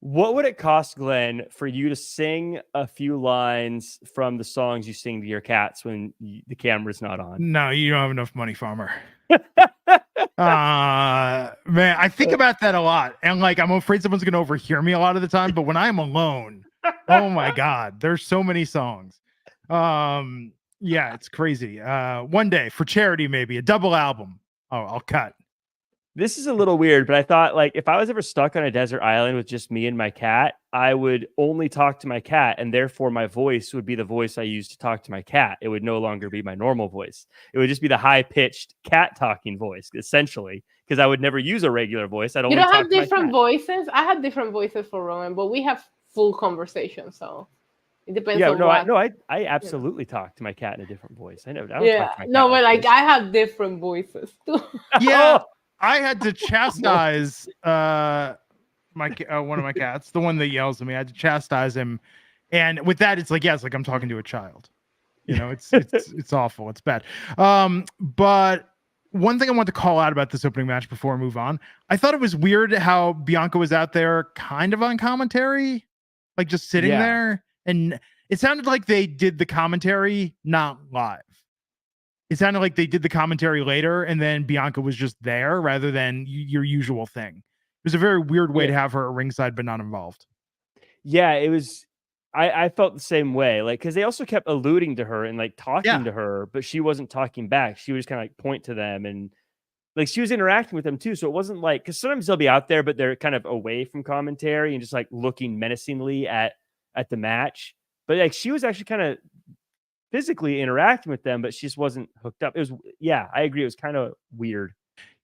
What would it cost, Glenn, for you to sing a few lines from the songs you sing to your cats when the camera's not on? No, you don't have enough money, Farmer. Man, I think about that a lot, and like I'm afraid someone's gonna overhear me a lot of the time. But when I'm alone, oh my god, there's so many songs. Yeah, it's crazy. One day for charity, maybe a double album. Oh, I'll cut. This is a little weird, but I thought, like, if I was ever stuck on a desert island with just me and my cat, I would only talk to my cat, and therefore my voice would be the voice I use to talk to my cat. It would no longer be my normal voice. It would just be the high-pitched cat talking voice, essentially, because I would never use a regular voice. You don't have different voices? I have different voices for Roman, but we have full conversations, so it depends on what. I absolutely talk to my cat in a different voice. I don't talk to my cat but like I have different voices too. Yeah. I had to chastise one of my cats, the one that yells at me. I had to chastise him, and with that, it's like I'm talking to a child. You know, it's awful. It's bad. But one thing I want to call out about this opening match before we move on, I thought it was weird how Bianca was out there kind of on commentary. like just sitting Yeah. there, and it sounded like they did the commentary not live. It sounded like they did the commentary later, and then Bianca was just there rather than your usual thing. It was a very weird way to have her at ringside but not involved. Yeah, it was. I felt the same way, like, because they also kept alluding to her and like talking to her, but she wasn't talking back. She would just kind of like point to them, and like she was interacting with them too. So it wasn't like, because sometimes they'll be out there, but they're kind of away from commentary and just like looking menacingly at the match. But like she was actually kind of physically interacting with them, but she just wasn't hooked up. It was, yeah, I agree. It was kind of weird.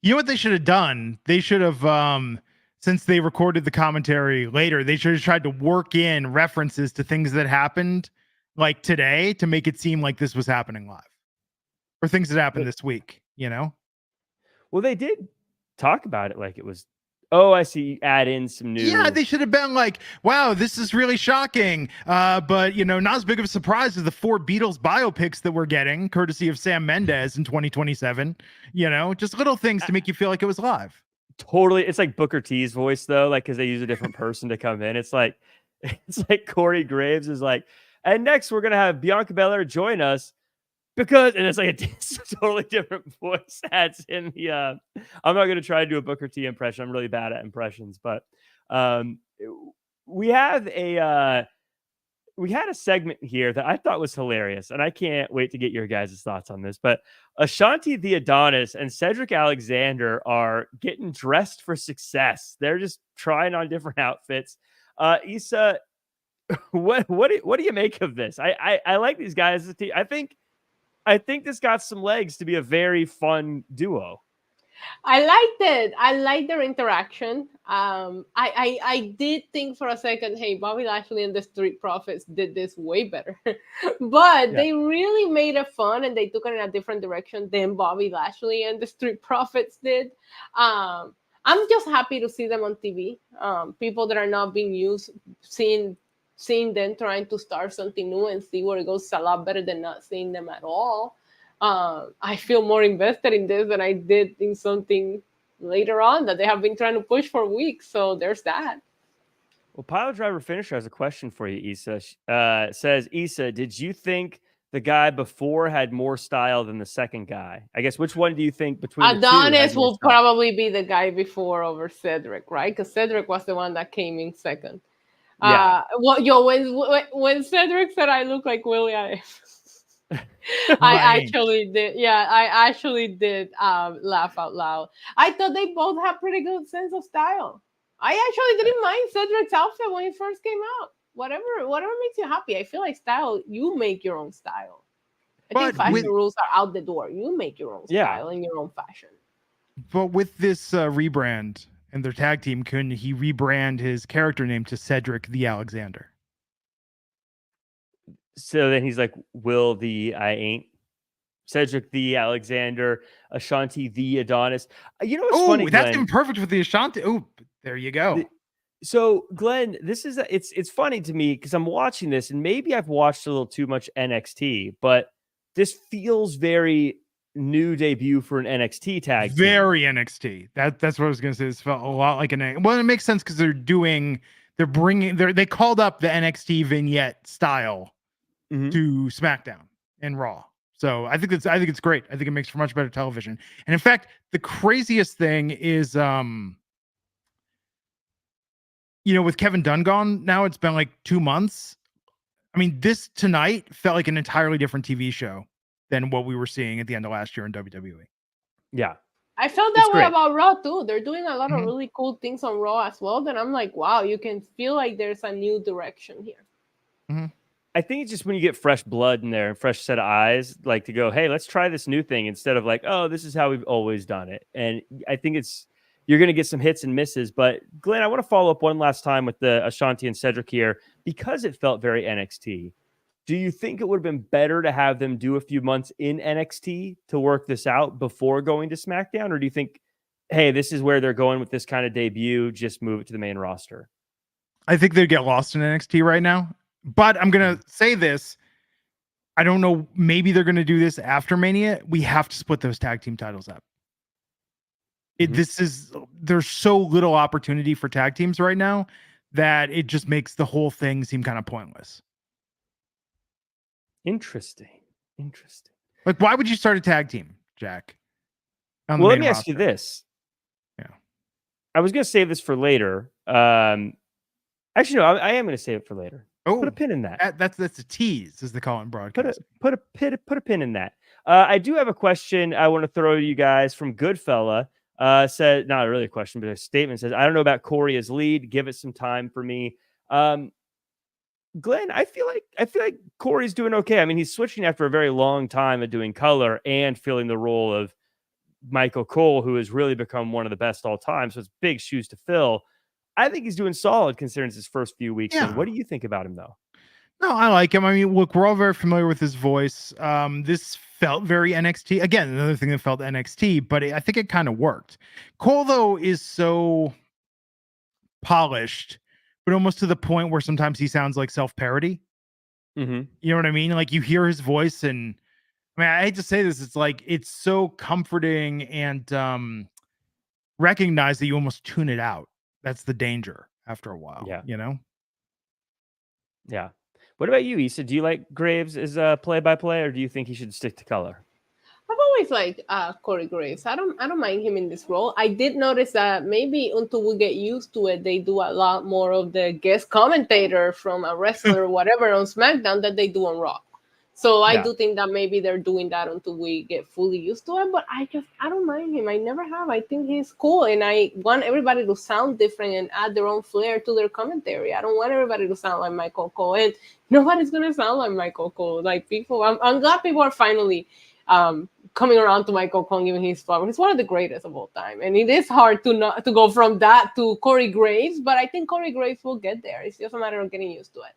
You know what they should have done? They should have, since they recorded the commentary later, they should have tried to work in references to things that happened like today to make it seem like this was happening live, or things that happened this week, you know? Well, they did talk about it like it was, oh, I see, add in some new. Yeah, they should have been like, wow, this is really shocking. But, you know, not as big of a surprise as the 4 Beatles biopics that we're getting, courtesy of Sam Mendes in 2027. You know, just little things to make you feel like it was live. Totally. It's like Booker T's voice, though, like, because they use a different person to come in. It's like Corey Graves is like, and next we're going to have Bianca Belair join us. Because, and it's like a totally different voice that's in the, I'm not going to try to do a Booker T impression. I'm really bad at impressions, but we had a segment here that I thought was hilarious, and I can't wait to get your guys' thoughts on this. But Ashanti the Adonis and Cedric Alexander are getting dressed for success. They're just trying on different outfits. Issa, what do you make of this? I like these guys. I think this got some legs to be a very fun duo. I liked it. I like their interaction. I did think for a second, hey, Bobby Lashley and the Street Profits did this way better. But they really made it fun, and they took it in a different direction than Bobby Lashley and the Street Profits did. I'm just happy to see them on TV. People that are not being used, seeing them trying to start something new and see where it goes is a lot better than not seeing them at all. I feel more invested in this than I did in something later on that they have been trying to push for weeks. So there's that. Well, Pile Driver Finisher has a question for you, Issa. Says, Issa, did you think the guy before had more style than the second guy? I guess, which one do you think between Adonis will probably be the guy before over Cedric, right? Because Cedric was the one that came in second. Yeah. When Cedric said I look like Willie, I actually did. Yeah, I actually did laugh out loud. I thought they both had pretty good sense of style. I actually didn't mind Cedric's outfit when he first came out. Whatever makes you happy. I feel like style, you make your own style. I think fashion rules are out the door. You make your own style and your own fashion. But with this rebrand and their tag team, couldn't he rebrand his character name to Cedric the Alexander? So then he's like, Will the I ain't Cedric the Alexander, Ashanti the Adonis. You know what's funny? That's Glenn? even perfect with the Ashanti. Oh, there you go. So Glenn, this is it's funny to me because I'm watching this, and maybe I've watched a little too much NXT, but this feels very new debut for an NXT tag. Very team. NXT. That's what I was gonna say. This felt a lot like an. Well, it makes sense because they called up the NXT vignette style to SmackDown and Raw. So I think it's great. I think it makes for much better television. And in fact, the craziest thing is, with Kevin Dunn gone now, it's been like 2 months. I mean, this tonight felt like an entirely different TV show than what we were seeing at the end of last year in WWE. Yeah. I felt that way about Raw too. They're doing a lot of really cool things on Raw as well. Then I'm like, wow, you can feel like there's a new direction here. Mm-hmm. I think it's just when you get fresh blood in there and fresh set of eyes, like to go, hey, let's try this new thing instead of like, oh, this is how we've always done it. And I think you're going to get some hits and misses. But Glenn, I want to follow up one last time with the Ashanti and Cedric here because it felt very NXT. Do you think it would have been better to have them do a few months in NXT to work this out before going to SmackDown? Or do you think, hey, this is where they're going with this kind of debut, just move it to the main roster? I think they'd get lost in NXT right now. But I'm going to say this. I don't know. Maybe they're going to do this after Mania. We have to split those tag team titles up. There's so little opportunity for tag teams right now that it just makes the whole thing seem kind of pointless. Interesting. Like, why would you start a tag team, Jack? Well, let me ask you this. Yeah. I was going to save this for later. Actually, no, I am going to save it for later. Oh, put a pin in that. That's a tease, as they call it in broadcast. Put a pin in that. I do have a question I want to throw to you guys from Goodfella. Said, not really a question, but a statement says, I don't know about Corey as lead. Give it some time for me. Glenn, I feel like Corey's doing okay. I mean, he's switching after a very long time of doing color and filling the role of Michael Cole, who has really become one of the best all time. So it's big shoes to fill. I think he's doing solid considering it's his first few weeks. Yeah. In. What do you think about him, though? No, I like him. I mean, look, we're all very familiar with his voice. This felt very NXT. Again, another thing that felt NXT, but I think it kind of worked. Cole, though, is so polished, but almost to the point where sometimes he sounds like self-parody. Mm-hmm. You know what I mean? Like, you hear his voice, and I mean, I hate to say this, it's like, it's so comforting and recognize that you almost tune it out. That's the danger after a while. Yeah. You know? Yeah. What about you, Issa? Do you like Graves as a play-by-play, or do you think he should stick to color? I've always liked Corey Graves. I don't mind him in this role. I did notice that maybe until we get used to it, they do a lot more of the guest commentator from a wrestler or whatever on SmackDown that they do on Raw. So I do think that maybe they're doing that until we get fully used to it. But I don't mind him. I never have. I think he's cool, and I want everybody to sound different and add their own flair to their commentary. I don't want everybody to sound like Michael Cole, and nobody's gonna sound like Michael Cole. Like, people, I'm glad people are finally coming around to Michael Cole, giving his flowers. He's one of the greatest of all time, and it is hard to go from that to Corey Graves. But I think Corey Graves will get there. It's just a matter of getting used to it.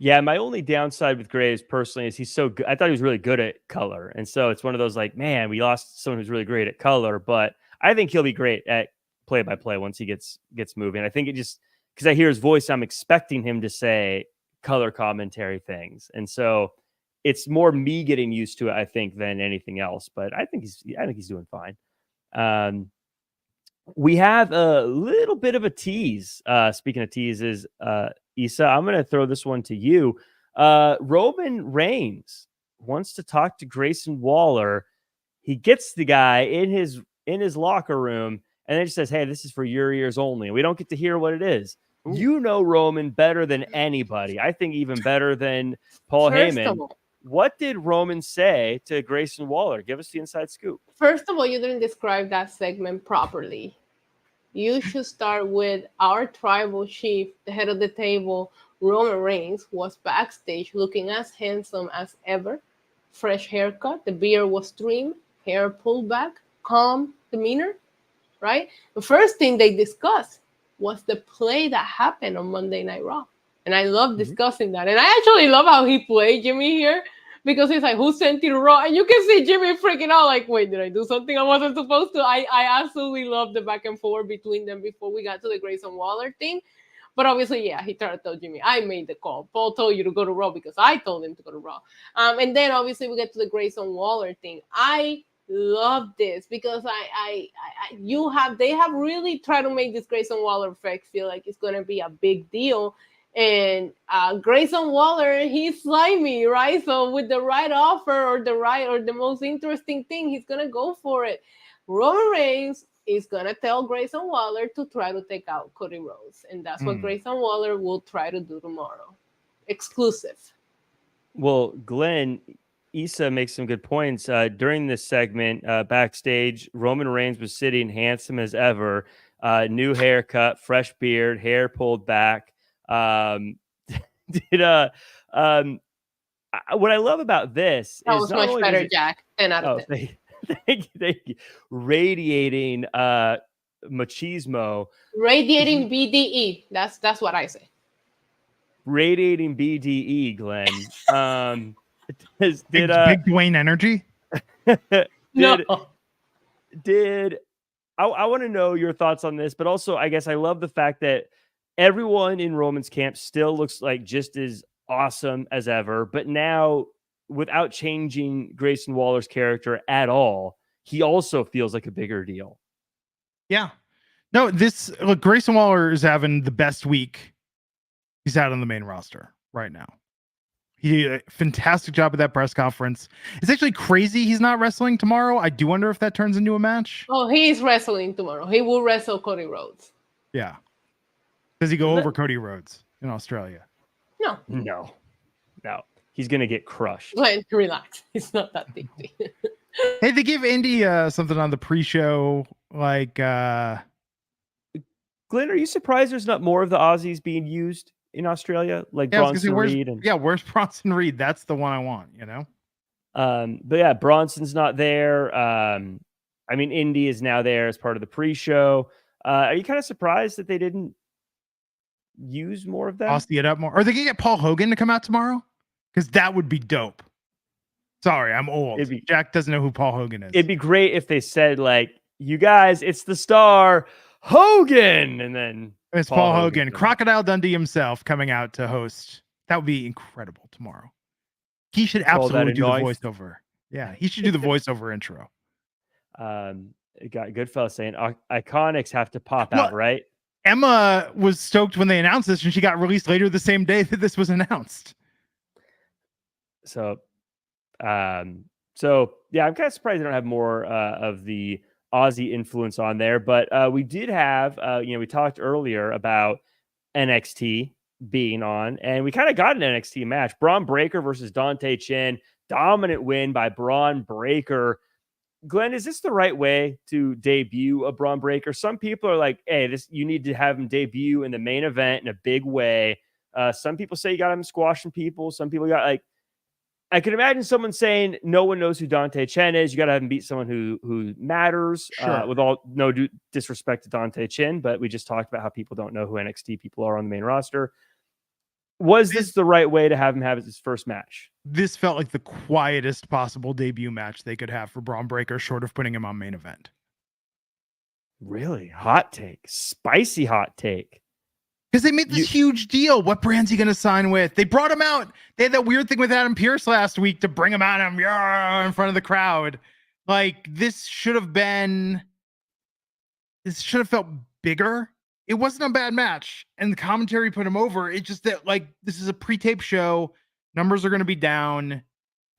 Yeah, my only downside with Graves personally is he's so good. I thought he was really good at color. And so it's one of those like, man, we lost someone who's really great at color, but I think he'll be great at play-by-play once he gets moving. I think it just, because I hear his voice, I'm expecting him to say color commentary things. And so it's more me getting used to it, I think, than anything else. But I think he's doing fine. We have a little bit of a tease. Speaking of teases, Issa, I'm going to throw this one to you. Roman Reigns wants to talk to Grayson Waller. He gets the guy in his locker room and then just says, hey, this is for your ears only. We don't get to hear what it is. Ooh. You know Roman better than anybody. I think even better than Paul Heyman. What did Roman say to Grayson Waller? Give us the inside scoop. First of all, you didn't describe that segment properly. You should start with our tribal chief, the head of the table, Roman Reigns, was backstage looking as handsome as ever. Fresh haircut, the beard was trimmed, hair pulled back, calm demeanor, right? The first thing they discussed was the play that happened on Monday Night Raw. And I love discussing that. And I actually love how he played Jimmy here, because he's like, who sent you to Raw? And you can see Jimmy freaking out like, wait, did I do something I wasn't supposed to? I absolutely love the back and forth between them before we got to the Grayson Waller thing. But obviously, yeah, he tried to tell Jimmy, I made the call. Paul told you to go to Raw because I told him to go to Raw. And then obviously we get to the Grayson Waller thing. I love this because they have really tried to make this Grayson Waller effect feel like it's going to be a big deal. And Grayson Waller, he's slimy, right? So with the right offer or the most interesting thing, he's gonna go for it. Roman Reigns is gonna tell Grayson Waller to try to take out Cody Rhodes, and that's what Grayson Waller will try to do tomorrow. Exclusive. Well, Glenn, Issa makes some good points. During this segment, backstage, Roman Reigns was sitting handsome as ever, new haircut, fresh beard, hair pulled back. What I love about this that is was much better, Jack. 10 out of 10. Thank you. Radiating machismo. Radiating BDE. That's what I say. Radiating BDE, Glenn. Big Dwayne energy? I want to know your thoughts on this, but also I guess I love the fact that everyone in Roman's camp still looks like just as awesome as ever, but now without changing Grayson Waller's character at all, he also feels like a bigger deal. Yeah. No, look, Grayson Waller is having the best week he's had on the main roster right now. He did a fantastic job at that press conference. It's actually crazy he's not wrestling tomorrow. I do wonder if that turns into a match. Oh, he is wrestling tomorrow. He will wrestle Cody Rhodes. Yeah. Does he go over Cody Rhodes in Australia? No. He's gonna get crushed. Glenn, relax. It's not that big. Hey, they gave Indy something on the pre-show, like Glenn, are you surprised there's not more of the Aussies being used in Australia, like Bronson Reed? Where's Bronson Reed? That's the one I want, But yeah, Bronson's not there. I mean, Indy is now there as part of the pre-show. Are you kind of surprised that they didn't use more of that? Aussie it up more. Are they gonna get Paul Hogan to come out tomorrow? Because that would be dope. Sorry, I'm old. Jack doesn't know who Paul Hogan is. It'd be great if they said, like, you guys, it's the star Hogan, and then it's Paul Hogan, Crocodile Dundee himself, coming out to host. That would be incredible tomorrow. He should absolutely do the voiceover. Yeah, he should do the voiceover intro. Got Goodfellas saying Iconics have to pop out, right? Emma was stoked when they announced this, and she got released later the same day that this was announced. So yeah, I'm kind of surprised they don't have more of the Aussie influence on there, but we did have, we talked earlier about NXT being on, and we kind of got an NXT match. Braun Breaker versus Dante Chen, dominant win by Braun Breaker. Glenn, is this the right way to debut a Braun Breaker? Some people are like, hey, you need to have him debut in the main event in a big way. Some people say you got him squashing people. Some people got I can imagine someone saying no one knows who Dante Chen is. You got to have him beat someone who matters. Sure. With all no disrespect to Dante Chen, but we just talked about how people don't know who NXT people are on the main roster. Was this the right way to have him have his first match? This felt like the quietest possible debut match they could have for Braun Breaker, short of putting him on main event. Really? Hot take. Spicy hot take. Because they made this huge deal. What brand's he going to sign with? They brought him out. They had that weird thing with Adam Pearce last week to bring him out in front of the crowd. Like, this should have felt bigger. It wasn't a bad match. And the commentary put him over. It's just that, like, this is a pre-tape show. Numbers are going to be down.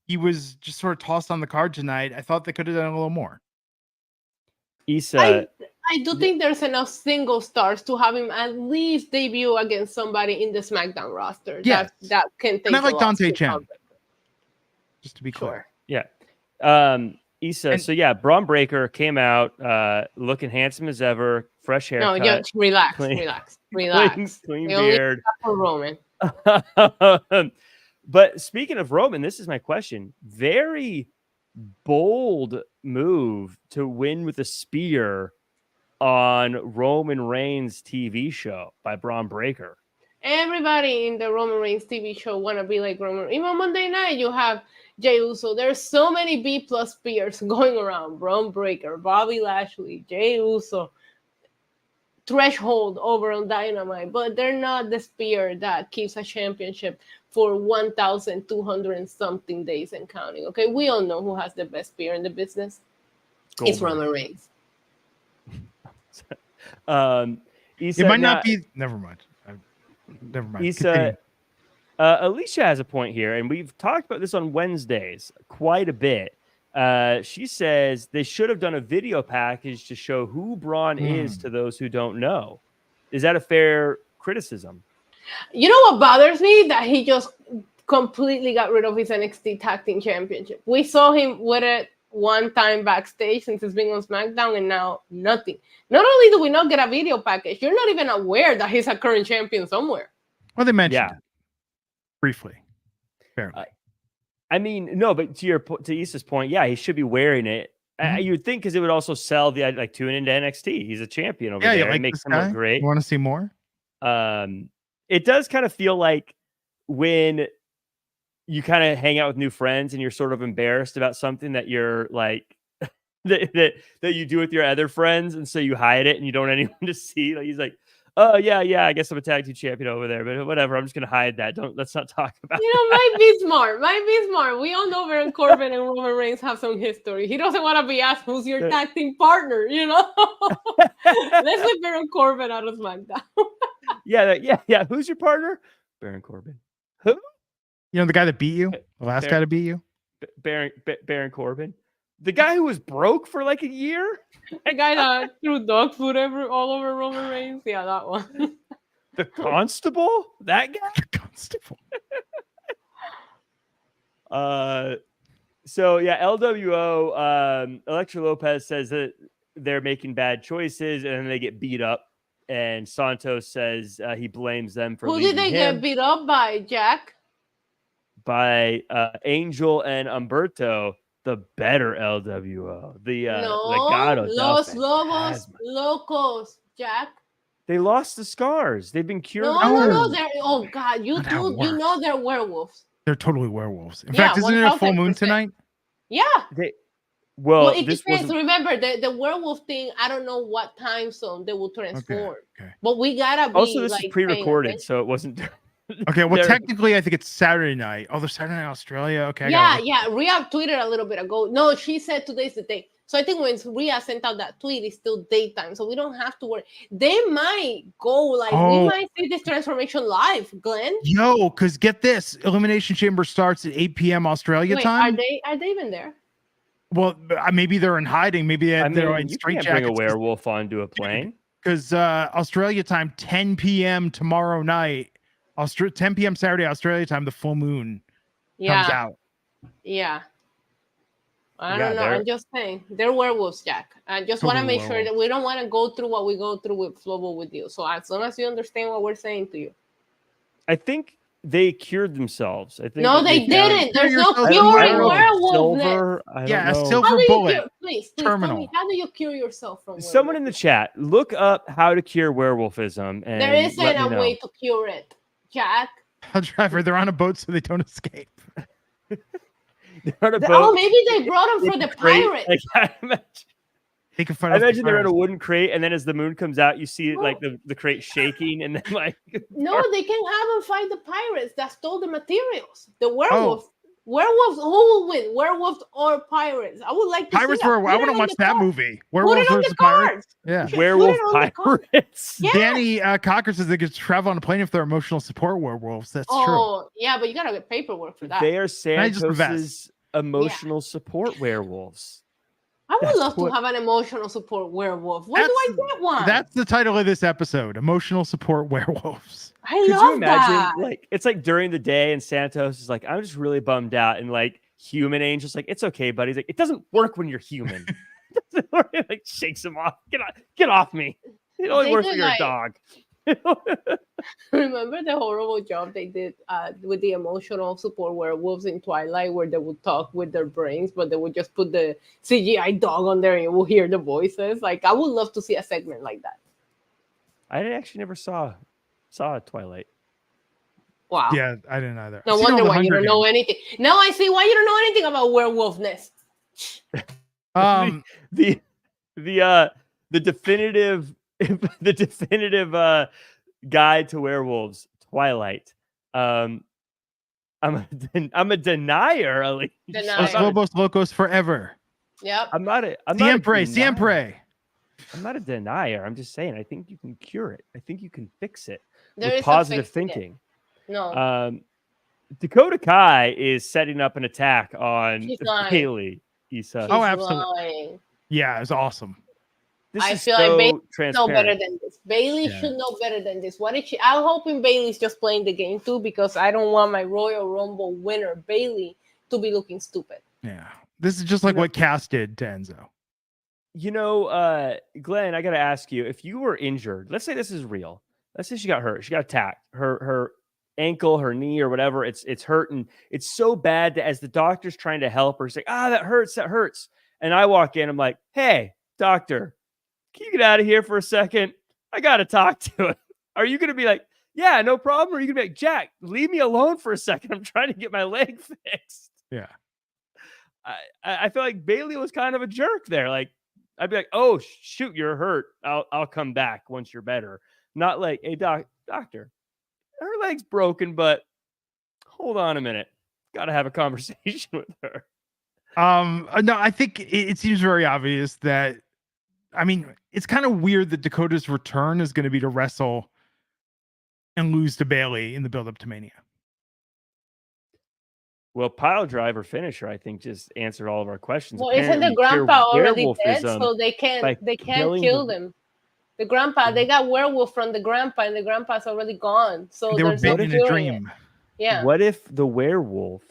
He was just sort of tossed on the card tonight. I thought they could have done a little more. Issa, I do think there's enough single stars to have him at least debut against somebody in the SmackDown roster. Yes. That can take. And I like Dante Chen. Just to be clear. Yeah. Issa, so yeah, Braun Breaker came out looking handsome as ever, fresh haircut. No, just relax. Clean beard. Roman. But speaking of Roman, this is my question. Very bold move to win with a spear on Roman Reigns' TV show by Braun Breaker. Everybody in the Roman Reigns TV show want to be like Roman. Even Monday night, you have Jey Uso. There's so many B+ spears going around. Braun Breaker, Bobby Lashley, Jey Uso. Threshold over on Dynamite, but they're not the spear that keeps a championship for 1,200 and something days and counting. Okay, we all know who has the best spear in the business. Goldberg. It's Roman Reigns. It might not be. Never mind. Issa, Alicia has a point here, and we've talked about this on Wednesdays quite a bit. She says they should have done a video package to show who Braun is to those who don't know. Is that a fair criticism? You know what bothers me? That he just completely got rid of his NXT Tag Team Championship. We saw him with it one time backstage since it's been on SmackDown, and now nothing. Not only do we not get a video package, you're not even aware that he's a current champion somewhere. Well, they mentioned it briefly. Apparently. I mean, no, but to Issa's point, yeah, he should be wearing it. You would think because it would also sell the tune into NXT. He's a champion over there. It makes him look great. You want to see more? It does kind of feel like when you kind of hang out with new friends and you're sort of embarrassed about something that you're like that you do with your other friends, and so you hide it and you don't want anyone to see. Like, he's like, Oh yeah. I guess I'm a tag team champion over there, but whatever. I'm just gonna hide that. Let's not talk about Might be smart. We all know Baron Corbin and Roman Reigns have some history. He doesn't want to be asked who's your tag team partner, Let's leave Baron Corbin out of SmackDown. yeah. Who's your partner? Baron Corbin. Who? The guy that beat you? The last guy to beat you? Baron Corbin. The guy who was broke for like a year? The guy that threw dog food all over Roman Reigns? Yeah, that one. The constable? That guy? The constable. So yeah, LWO, Elektra Lopez says that they're making bad choices and then they get beat up. And Santos says he blames them for Who did they get beat up by, Jack? By Angel and Humberto, the better LWO. Los Lobos Locos, Jack. They lost the scars. They've been cured. No. Oh God, you know they're werewolves. They're totally werewolves. In fact, isn't it a full moon tonight? Yeah. Well, it depends. Remember, the werewolf thing, I don't know what time zone they will transform. Okay. But we gotta be also, this is pre-recorded, so it wasn't. Okay, well, technically, I think it's Saturday night. Oh, there's Saturday night Australia. Okay. Yeah. Rhea tweeted a little bit ago. No, she said today's the day. So I think when Rhea sent out that tweet, it's still daytime, so we don't have to worry. They might go we might see this transformation live, Glenn. Yo, because get this, Elimination Chamber starts at 8 p.m. Australia time. Are they even there? Well, maybe they're in hiding. Maybe they're in straight jackets. Bring a werewolf onto a plane. Because Australia time, 10 p.m. tomorrow night. 10 p.m. Saturday, Australia time, the full moon comes out. Yeah. I don't know. I'm just saying. They're werewolves, Jack. I just want to make sure that we don't want to go through what we go through with Flobo with you. So as long as you understand what we're saying to you. I think they cured themselves. I think no, they didn't. There's no curing werewolf. A silver bullet. Please tell me, how do you cure yourself from werewolf? Someone in the chat, look up how to cure werewolfism. And there isn't a way to cure it, Jack. Driver, they're on a boat so they don't escape. Oh, maybe they brought them for the pirates. I imagine they're in a wooden crate, and then as the moon comes out, you see the crate shaking, and then no, they can have them fight the pirates that stole the materials. The werewolves. Werewolves. Who will win? Werewolves or pirates? I would like to pirates. See that. I want to watch that movie. Werewolves versus pirates. Yeah, werewolf pirates. Yeah. Danny Cocker says they could travel on a plane if they're emotional support werewolves. That's true. Oh, yeah, but you gotta get paperwork for that. They are Santos's emotional support werewolves. I would love to have an emotional support werewolf. Where do I get one? That's the title of this episode: Emotional Support Werewolves. Could you imagine? Like it's like during the day, and Santos is like, "I'm just really bummed out," and like Human Angel's like, "It's okay, buddy." He's like, "It doesn't work when you're human." It doesn't work. It like shakes him off. Get off me. It only works when you're a dog. Remember the horrible job they did with the emotional support werewolves in Twilight, where they would talk with their brains, but they would just put the CGI dog on there and you will hear the voices. Like, I would love to see a segment like that. I actually never saw Twilight. Wow. Yeah, I didn't either. No wonder why you don't know anything. Now I see why you don't know anything about werewolfness. The definitive guide to werewolves, Twilight. I'm a denier, Ali. Los Lobos Locos forever. Yep. Siempre. I'm not a denier. I'm just saying I think you can cure it. I think you can fix it with positive thinking. No. Dakota Kai is setting up an attack on Bailey. Oh, absolutely. Yeah, it's awesome. I feel like Bailey know better than this. Bailey should know better than this. What did she? I'm hoping Bailey's just playing the game too, because I don't want my Royal Rumble winner Bailey to be looking stupid. Yeah, this is just like what Cass did to Enzo. Glenn, I got to ask you, if you were injured, let's say this is real. Let's say she got hurt. She got attacked. Her ankle, her knee, or whatever. It's hurt, and it's so bad that as the doctor's trying to help her, say, that hurts. And I walk in, I'm like, hey, doctor, can you get out of here for a second? I got to talk to him. Are you going to be like, yeah, no problem? Or are you going to be like, Jack, leave me alone for a second. I'm trying to get my leg fixed. Yeah. I feel like Bailey was kind of a jerk there. Like, I'd be like, oh, shoot, you're hurt. I'll come back once you're better. Not like, hey, doctor, her leg's broken, but hold on a minute. Got to have a conversation with her. No, I think it seems very obvious that, I mean, it's kind of weird that Dakota's return is going to be to wrestle and lose to Bailey in the build-up to Mania. Well, Pile Driver Finisher, I think, just answered all of our questions. Well, isn't the grandpa already dead? So they can't kill them. The grandpa, they got werewolf from the grandpa, and the grandpa's already gone. So they were bitten in a dream. Yeah. What if the werewolf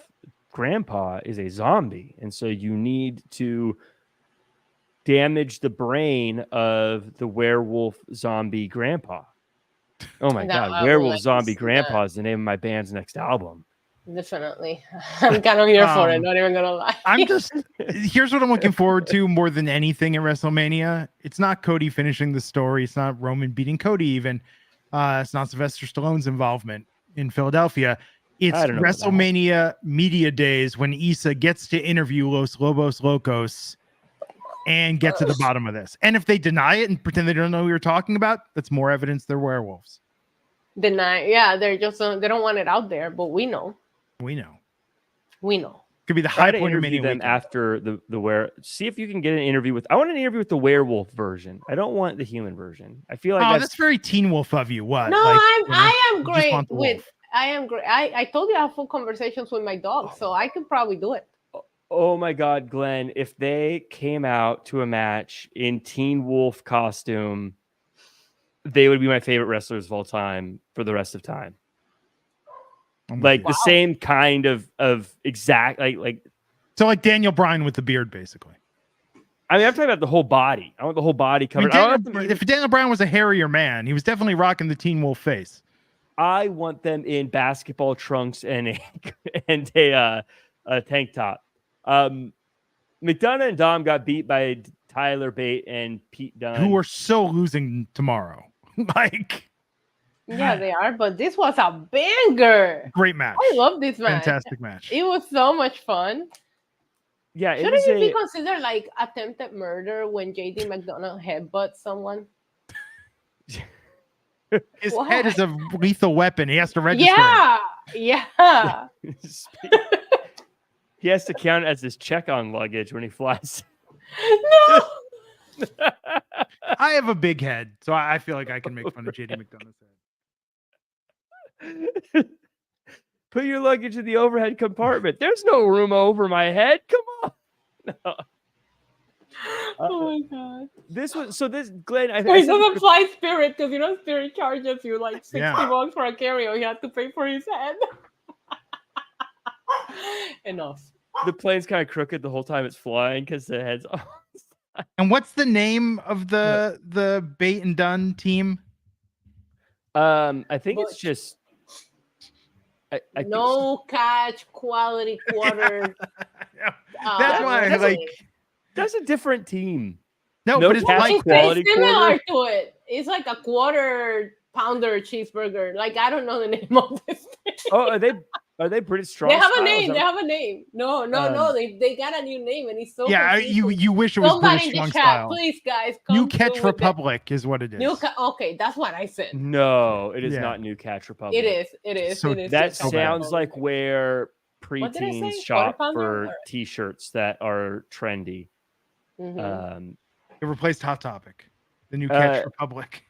grandpa is a zombie, and so you need to damage the brain of the werewolf zombie grandpa? Oh my God, Werewolf Zombie Grandpa is the name of my band's next album. Definitely. I'm kind of here for it, not even gonna lie. Here's what I'm looking forward to more than anything at WrestleMania. It's not Cody finishing the story. It's not Roman beating Cody even. It's not Sylvester Stallone's involvement in Philadelphia. It's WrestleMania media days when Issa gets to interview Los Lobos Locos and get to the bottom of this. And if they deny it and pretend they don't know who you're talking about, that's more evidence they're werewolves. Yeah, they're just they don't want it out there, but we know. We know. Could be the high point of them weekend. After the see if you can get an interview with. I want an interview with the werewolf version. I don't want the human version. I feel like that's very Teen Wolf of you. What? No, I am great with. I am great. I told you I have full conversations with my dog, so I could probably do it. Oh my God, Glenn! If they came out to a match in Teen Wolf costume, they would be my favorite wrestlers of all time for the rest of time. Like the same kind of exact like so like Daniel Bryan with the beard, basically. I mean, I'm talking about the whole body. I want the whole body covered. If Daniel Bryan was a hairier man, he was definitely rocking the Teen Wolf face. I want them in basketball trunks and a tank top. McDonough and Dom got beat by Tyler Bate and Pete Dunne, who are so losing tomorrow. Yeah, they are, but this was a banger. Great match. I love this match. Fantastic match. It was so much fun. Yeah, shouldn't it be considered like attempted murder when JD McDonough headbutts someone? His head is a lethal weapon. He has to register. Yeah. He has to count as his check-on luggage when he flies. No. I have a big head, so I feel like I can make fun of JD McDonough's head. Put your luggage in the overhead compartment. There's no room over my head. Come on. No. Oh my God. This Glenn. He doesn't fly Spirit because Spirit charges you like $60 for a carry-on. You have to pay for his head. Enough. The plane's kind of crooked the whole time it's flying because the head's on. And what's the name of the Bate and Dunn team? I think it's just no catch quality quarter. That's why that's a different team. No, but it's like quality similar to it. It's like a quarter pounder cheeseburger. Like I don't know the name of this thing. Oh, are they pretty strong? They have a name. They have a name. No. They got a new name, and he's so. Yeah, you wish it was British in the strong chat, style. Please, guys. New Catch Republic is what it is. Okay, that's what I said. No, it is not New Catch Republic. It is. So that sounds like where preteens shop for T-shirts that are trendy. Mm-hmm. It replaced Hot Topic, the New Catch Republic.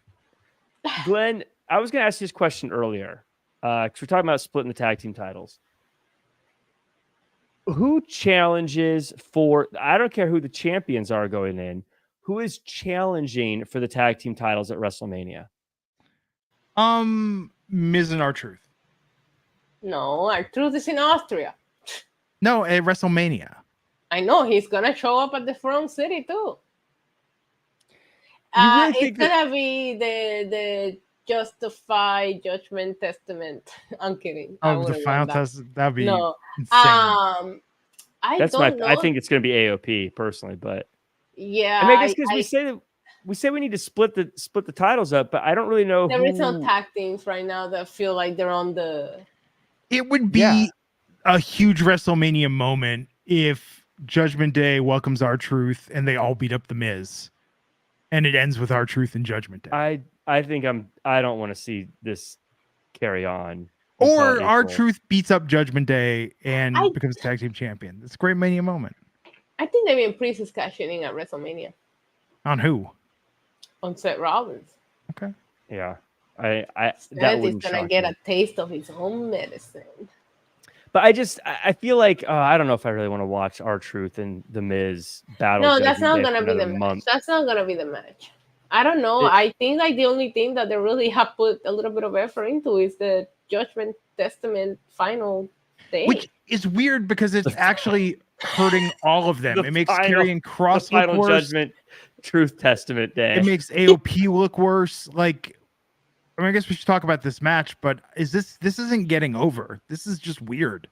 Glenn, I was going to ask you this question earlier. Because we're talking about splitting the tag team titles. Who challenges for? I don't care who the champions are going in. Who is challenging for the tag team titles at WrestleMania? Miz and R-Truth. No, R-Truth is in Austria. No, at WrestleMania. I know he's gonna show up at the front city too. Really it's gonna be the Justify Judgment Testament. I'm kidding. The final test. That'd be insane. I think it's going to be AOP personally, but yeah. I mean, I guess because we say we need to split the titles up, but I don't really know. There is some tag teams right now that feel like they're on the. It would be a huge WrestleMania moment if Judgment Day welcomes R-Truth and they all beat up the Miz, and it ends with R-Truth and Judgment Day. I don't want to see this carry on. Or R-Truth beats up Judgment Day and becomes tag team champion. It's a great Mania moment. I think Damian Priest is cashing in at WrestleMania. On who? On Seth Rollins. Okay. Yeah. That he's gonna get a taste of his own medicine. But I feel like I don't know if I really want to watch R-Truth and The Miz battle. No, that's not gonna be the match. That's not gonna be the match. I don't know. I think like the only thing that they really have put a little bit of effort into is the Judgment Testament final day. Which is weird because it's actually hurting all of them. It makes Karrion Kross look worse. Judgment Truth Testament day. It makes AOP look worse. Like, I mean, I guess we should talk about this match, but this isn't getting over. This is just weird.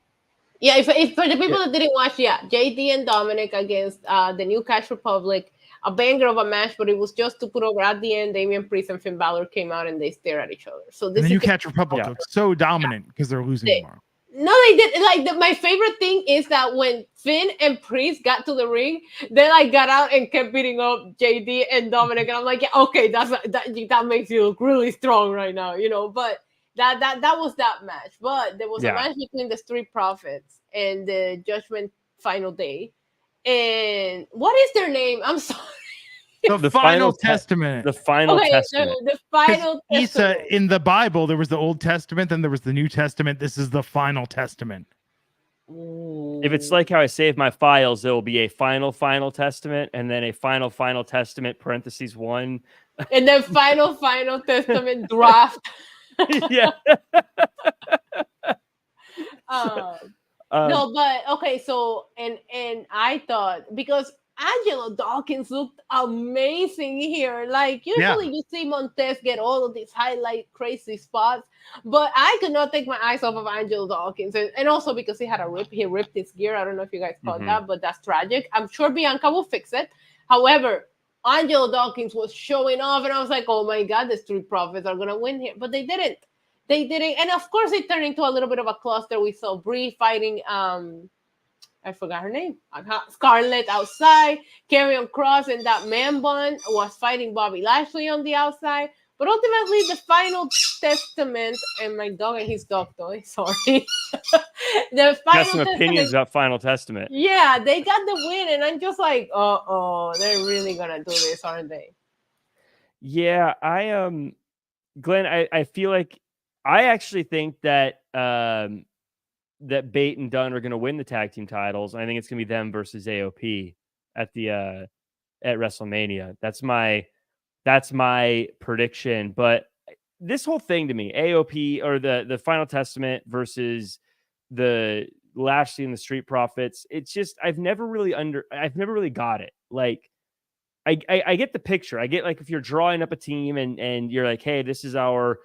Yeah, if for the people that didn't watch, JD and Dominic against the New Cash Republic, a banger of a match, but it was just to put over at the end. Damian Priest and Finn Balor came out and they stare at each other. So this the New Catch Republic looks so dominant because they're losing tomorrow. No, they did. Like my favorite thing is that when Finn and Priest got to the ring, they like got out and kept beating up JD and Dominic, and I'm like, yeah, okay, that makes you look really strong right now, you know. But that was that match. But there was a match between the Street Profits and the Judgment Final Day. And what is their name? I'm sorry. The Final Testament. The Final Testament. The Final Testament. In the Bible, there was the Old Testament, then there was the New Testament. This is the Final Testament. Ooh. If it's like how I save my files, there will be a Final Testament, and then a Final Testament (1), and then Final Testament draft. Yeah. No, but okay, so and I thought because Angelo Dawkins looked amazing here. Like usually you see Montez get all of these highlight crazy spots, but I could not take my eyes off of Angelo Dawkins, and also because he ripped his gear. I don't know if you guys caught that, but that's tragic. I'm sure Bianca will fix it. However, Angelo Dawkins was showing off, and I was like, oh my god, the Street Profits are gonna win here, but they didn't. And of course it turned into a little bit of a cluster. We saw Brie fighting I forgot her name. Scarlett outside. Karrion Kross and that man bun was fighting Bobby Lashley on the outside. But ultimately, the Final Testament and my dog and his dog toy. Sorry. The Final got some opinions about Final Testament. Yeah, they got the win, and I'm just like, they're really gonna do this, aren't they? Yeah, Glenn, I feel like I actually think that that Bate and Dunn are going to win the tag team titles. I think it's going to be them versus AOP at WrestleMania. That's my prediction. But this whole thing to me, AOP or the Final Testament versus the Lashley and the Street Profits, it's just I've never really got it. Like I get the picture. I get like if you're drawing up a team and you're like, hey, this is our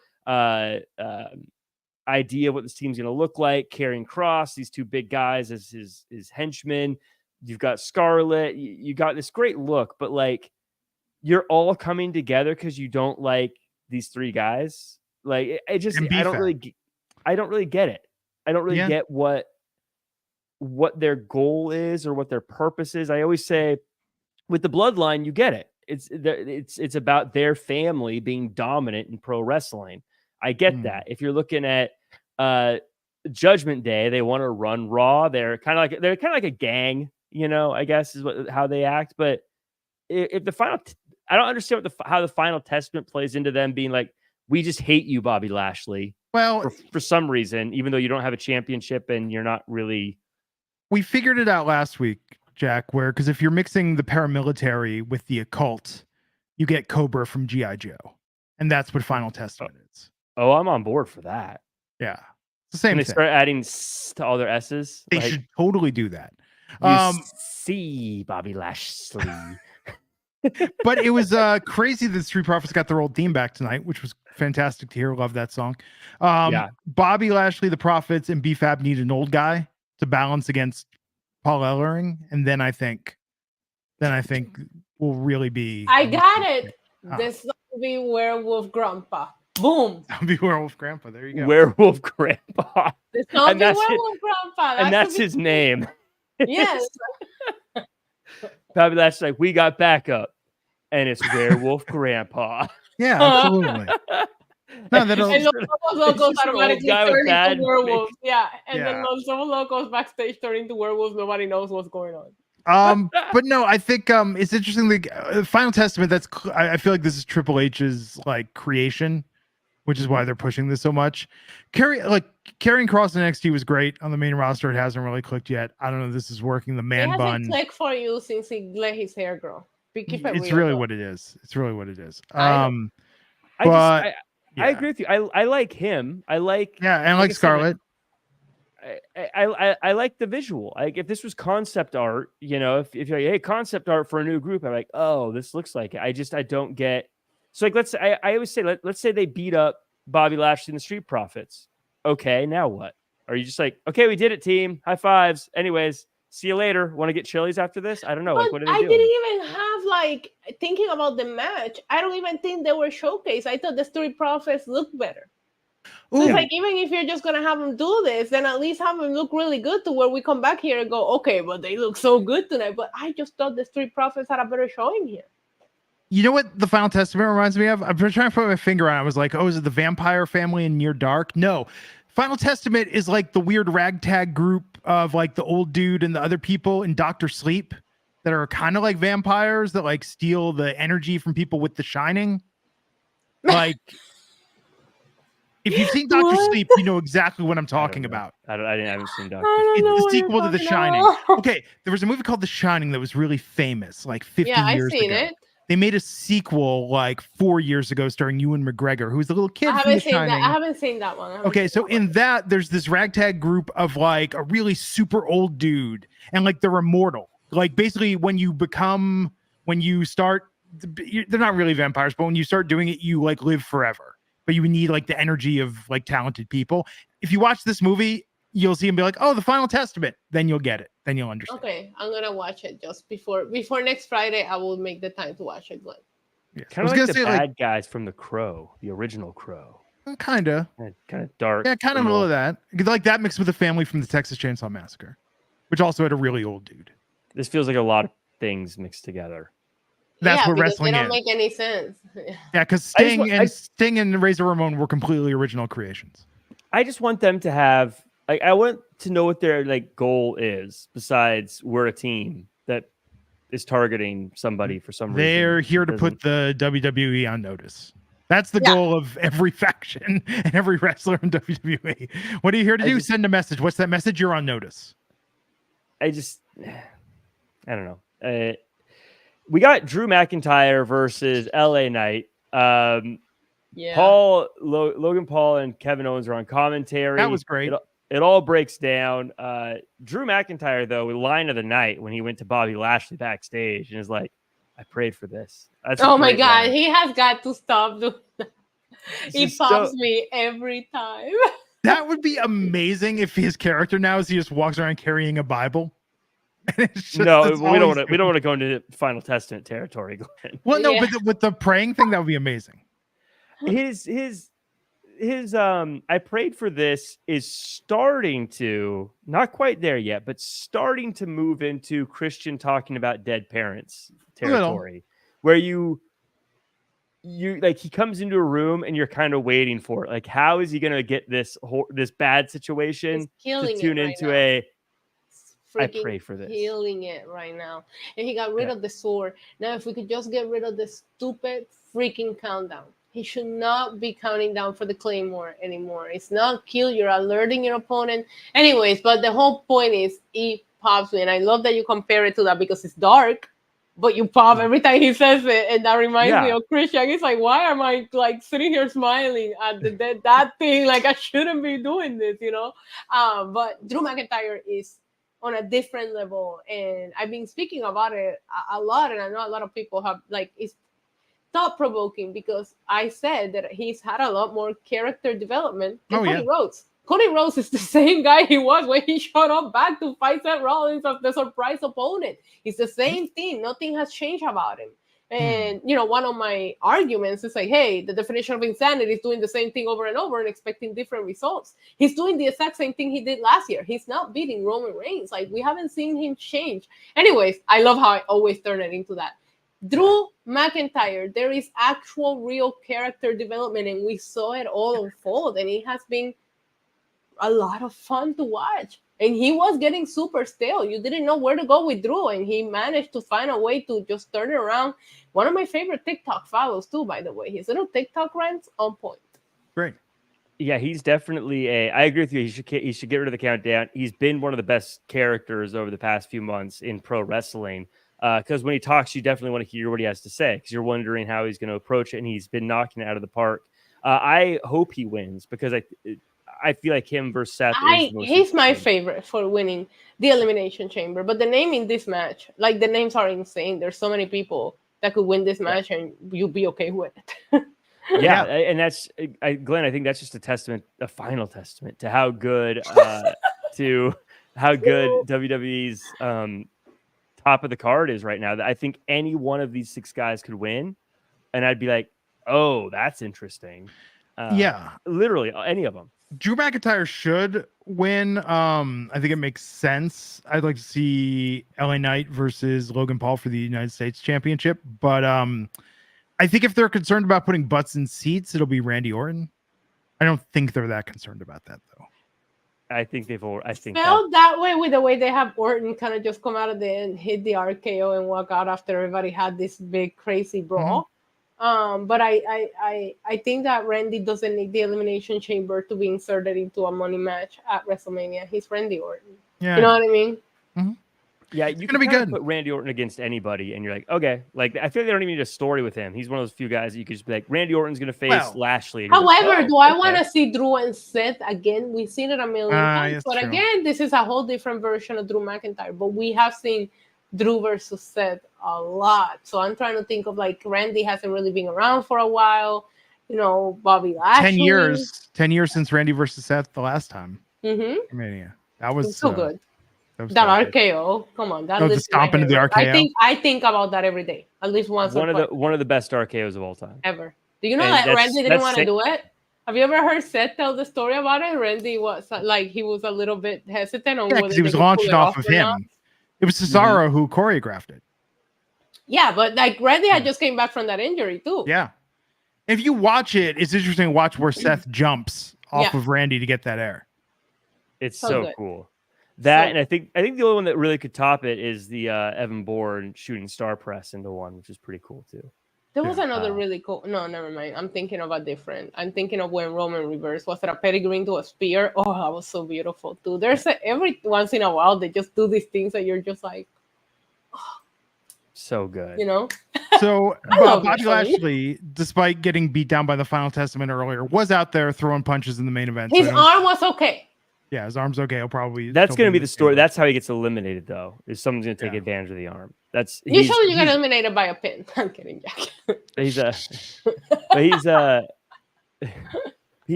idea of what this team's going to look like. Karrion Kross, these two big guys as his henchmen. You've got Scarlett. You got this great look, but like you're all coming together because you don't like these three guys. Like I don't really get it. I don't really get what their goal is or what their purpose is. I always say with the bloodline, you get it. It's about their family being dominant in pro wrestling. I get that. If you're looking at Judgment Day, they want to run Raw. They're kind of like a gang, you know, I guess is how they act. But if the final, I don't understand how the Final Testament plays into them being like, we just hate you, Bobby Lashley. Well, for some reason, even though you don't have a championship and you're not really. We figured it out last week, Jack, because if you're mixing the paramilitary with the occult, you get Cobra from G.I. Joe. And that's what Final Testament is. Oh, I'm on board for that. Yeah. It's the same thing. They start adding to all their S's. They should totally do that. See Bobby Lashley. But it was crazy that Street Profits got their old theme back tonight, which was fantastic to hear. Love that song. Bobby Lashley, the Profits, and B-Fab need an old guy to balance against Paul Ellering. And then I think we'll really be. I got it. This will be Werewolf Grandpa. Boom. That'll be Werewolf Grandpa. There you go. Werewolf Grandpa. This will be Werewolf Grandpa. And that's his name. Yes. Probably that's like, we got backup. And it's Werewolf Grandpa. Yeah, absolutely. No, that'll. And Los Locos just an old automatically guy with turn bad into werewolves. Yeah, and Yeah. then Los Locos backstage turn into werewolves. Nobody knows what's going on. But no, I think it's interesting. Like Final Testament, I feel like this is Triple H's like creation, which is why they're pushing this so much. Carrying Cross in NXT was great on the main roster. It hasn't really clicked yet. I don't know if this is working. The man It bun. hasn't clicked for you since he let his hair grow. Keep it It's real, really though. what it is. It's really what it is. I know. I Yeah. agree with you. I like him. I like Yeah, and like like I said, Scarlett. I like the visual. Like if this was concept art, you know, if you're like, hey, concept art for a new group, I'm like, oh, this looks like it. I don't get. So like I always say let's say they beat up Bobby Lashley and the Street Profits. Okay, now what? Are you just like, okay, we did it, team, high fives. Anyways, see you later. Want to get Chili's after this? I don't know. But like, what are they I doing? didn't even have like thinking about the match. I don't even think they were showcased. I thought the Street Profits looked better. So Ooh. it's like, even if you're just gonna have them do this, then at least have them look really good to where we come back here and go, okay, but they look so good tonight. But I just thought the Street Profits had a better showing here. You know what the Final Testament reminds me of? I'm trying to put my finger on it. I was like, oh, is it the vampire family in Near Dark? No. Final Testament is like the weird ragtag group of like the old dude and the other people in Doctor Sleep that are kind of like vampires that like steal the energy from people with The Shining. Like, if you've seen Doctor Sleep, you know exactly what I'm talking about. I haven't seen Doctor. It's the sequel to The Shining. Okay, there was a movie called The Shining that was really famous, like 50 years ago. Yeah, I've seen it. They made a sequel like 4 years ago starring Ewan McGregor, who's a little kid I from The haven't seen Shining. that. I haven't seen that one. Okay, so in that, there's this ragtag group of like a really super old dude, and like they're immortal. Like basically, when you start, they're not really vampires, but when you start doing it, you like live forever. But you need like the energy of like talented people. If you watch this movie, you'll see him be like, oh, the Final Testament. Then you'll get it. Then you'll understand. Okay, I'm gonna watch it just before next Friday. I will make the time to watch it. Glenn. Yeah. Kind of like the bad guys from The Crow, the original Crow. Kind of dark. Yeah, kind of a little of that. Like that mixed with the family from the Texas Chainsaw Massacre, which also had a really old dude. This feels like a lot of things mixed together. That's what wrestling they is. don't make any sense. Yeah, because Sting and Razor Ramon were completely original creations. I just want them to have, like, I want to know what their like goal is. Besides, we're a team that is targeting somebody for some reason. They're here to put the WWE on notice. That's the goal of every faction and every wrestler in WWE. What are you here to do? Send a message. What's that message? You're on notice. I don't know. We got Drew McIntyre versus LA Knight. Logan Paul and Kevin Owens are on commentary. That was great. It all breaks down. Drew McIntyre, though, line of the night when he went to Bobby Lashley backstage and is like, I prayed for this. Oh my God, he has got to stop doing that. He pops me every time. That would be amazing if his character now is he just walks around carrying a Bible. No, we don't want to go into Final Testament territory, Glenn. Well, no, but with the praying thing, that would be amazing. His I prayed for this is starting to, not quite there yet, but starting to move into Christian talking about dead parents territory, where you like, he comes into a room and you're kind of waiting for it. Like, how is he going to get this bad situation to tune into I pray for this. Healing it right now. And he got rid of the sword. Now, if we could just get rid of the stupid freaking countdown. He should not be counting down for the Claymore anymore. It's not kill. You're alerting your opponent. Anyways, but the whole point is he pops me. And I love that you compare it to that because it's dark, but you pop every time he says it. And that reminds me of Christian. It's like, why am I like sitting here smiling at that thing? Like, I shouldn't be doing this, you know? But Drew McIntyre is on a different level. And I've been speaking about it a lot. And I know a lot of people have, like, it's thought-provoking because I said that he's had a lot more character development than Cody Rhodes. Cody Rhodes is the same guy he was when he showed up back to fight Seth Rollins as the surprise opponent. It's the same thing. Nothing has changed about him. And, you know, one of my arguments is like, hey, the definition of insanity is doing the same thing over and over and expecting different results. He's doing the exact same thing he did last year. He's not beating Roman Reigns. Like, we haven't seen him change. Anyways, I love how I always turn it into that. Drew McIntyre, there is actual real character development, and we saw it all unfold, and it has been a lot of fun to watch. And he was getting super stale. You didn't know where to go with Drew, and he managed to find a way to just turn it around. One of my favorite TikTok follows too, by the way. His little TikTok rants on point. Great. Yeah, he's definitely I agree with you. He should get rid of the countdown. He's been one of the best characters over the past few months in pro wrestling. Because when he talks, you definitely want to hear what he has to say, because you're wondering how he's going to approach it, and he's been knocking it out of the park. I hope he wins, because I feel like him versus Seth. He's my favorite for winning the Elimination Chamber. But the name in this match, like the names are insane. There's so many people that could win this match, and you'll be okay with it. Yeah, and that's Glenn. I think that's just a final testament to how good WWE's top of the card is right now. That I think any one of these 6 guys could win, and I'd be like, oh, that's interesting. Literally any of them. Drew McIntyre should win. I think it makes sense. I'd like to see LA Knight versus Logan Paul for the United States Championship, but I think if they're concerned about putting butts in seats, it'll be Randy Orton. I don't think they're that concerned about that, though. I think felt that way with the way they have Orton kind of just come out of the end, hit the RKO, and walk out after everybody had this big crazy brawl. But I think that Randy doesn't need the Elimination Chamber to be inserted into a money match at WrestleMania. He's Randy Orton. Yeah. You know what I mean? Mm-hmm. Yeah, you can be good. Put Randy Orton against anybody, and you're like, okay. Like, I feel like they don't even need a story with him. He's one of those few guys that you could just be like, Randy Orton's going to face Lashley. However, do I want to see Drew and Seth again? We've seen it a million times. But true. Again, this is a whole different version of Drew McIntyre. But we have seen Drew versus Seth a lot. So I'm trying to think of, like, Randy hasn't really been around for a while. You know, Bobby Lashley. 10 years since Randy versus Seth the last time. Mm-hmm. Mania. That was so good. That RKO, come on! That the stomp into the RKO. I think about that every day, at least once. One of the best RKOs of all time ever. Do you know that Randy didn't want to do it? Have you ever heard Seth tell the story about it? Randy was like, he was a little bit hesitant on whether he was launching off of him. Not. It was Cesaro who choreographed it. Yeah, but like Randy had just came back from that injury too. Yeah, if you watch it, it's interesting to watch where Seth jumps off of Randy to get that air. It's so cool. That and I think the only one that really could top it is the Evan Bourne shooting star press into one, which is pretty cool too. There was another really cool. No, never mind. I'm thinking of a different. I'm thinking of when Roman reversed. Was it a pedigree into a spear? Oh, that was so beautiful too. There's every once in a while they just do these things that you're just like, oh. So good. You know. So Bobby Lashley, despite getting beat down by the Final Testament earlier, was out there throwing punches in the main event. His arm was okay. Yeah, his arm's okay. He'll probably. That's going to be the story. That's how he gets eliminated, though. Is someone's going to take advantage of the arm? That's usually you get eliminated by a pin. I'm kidding, Jack. Who gets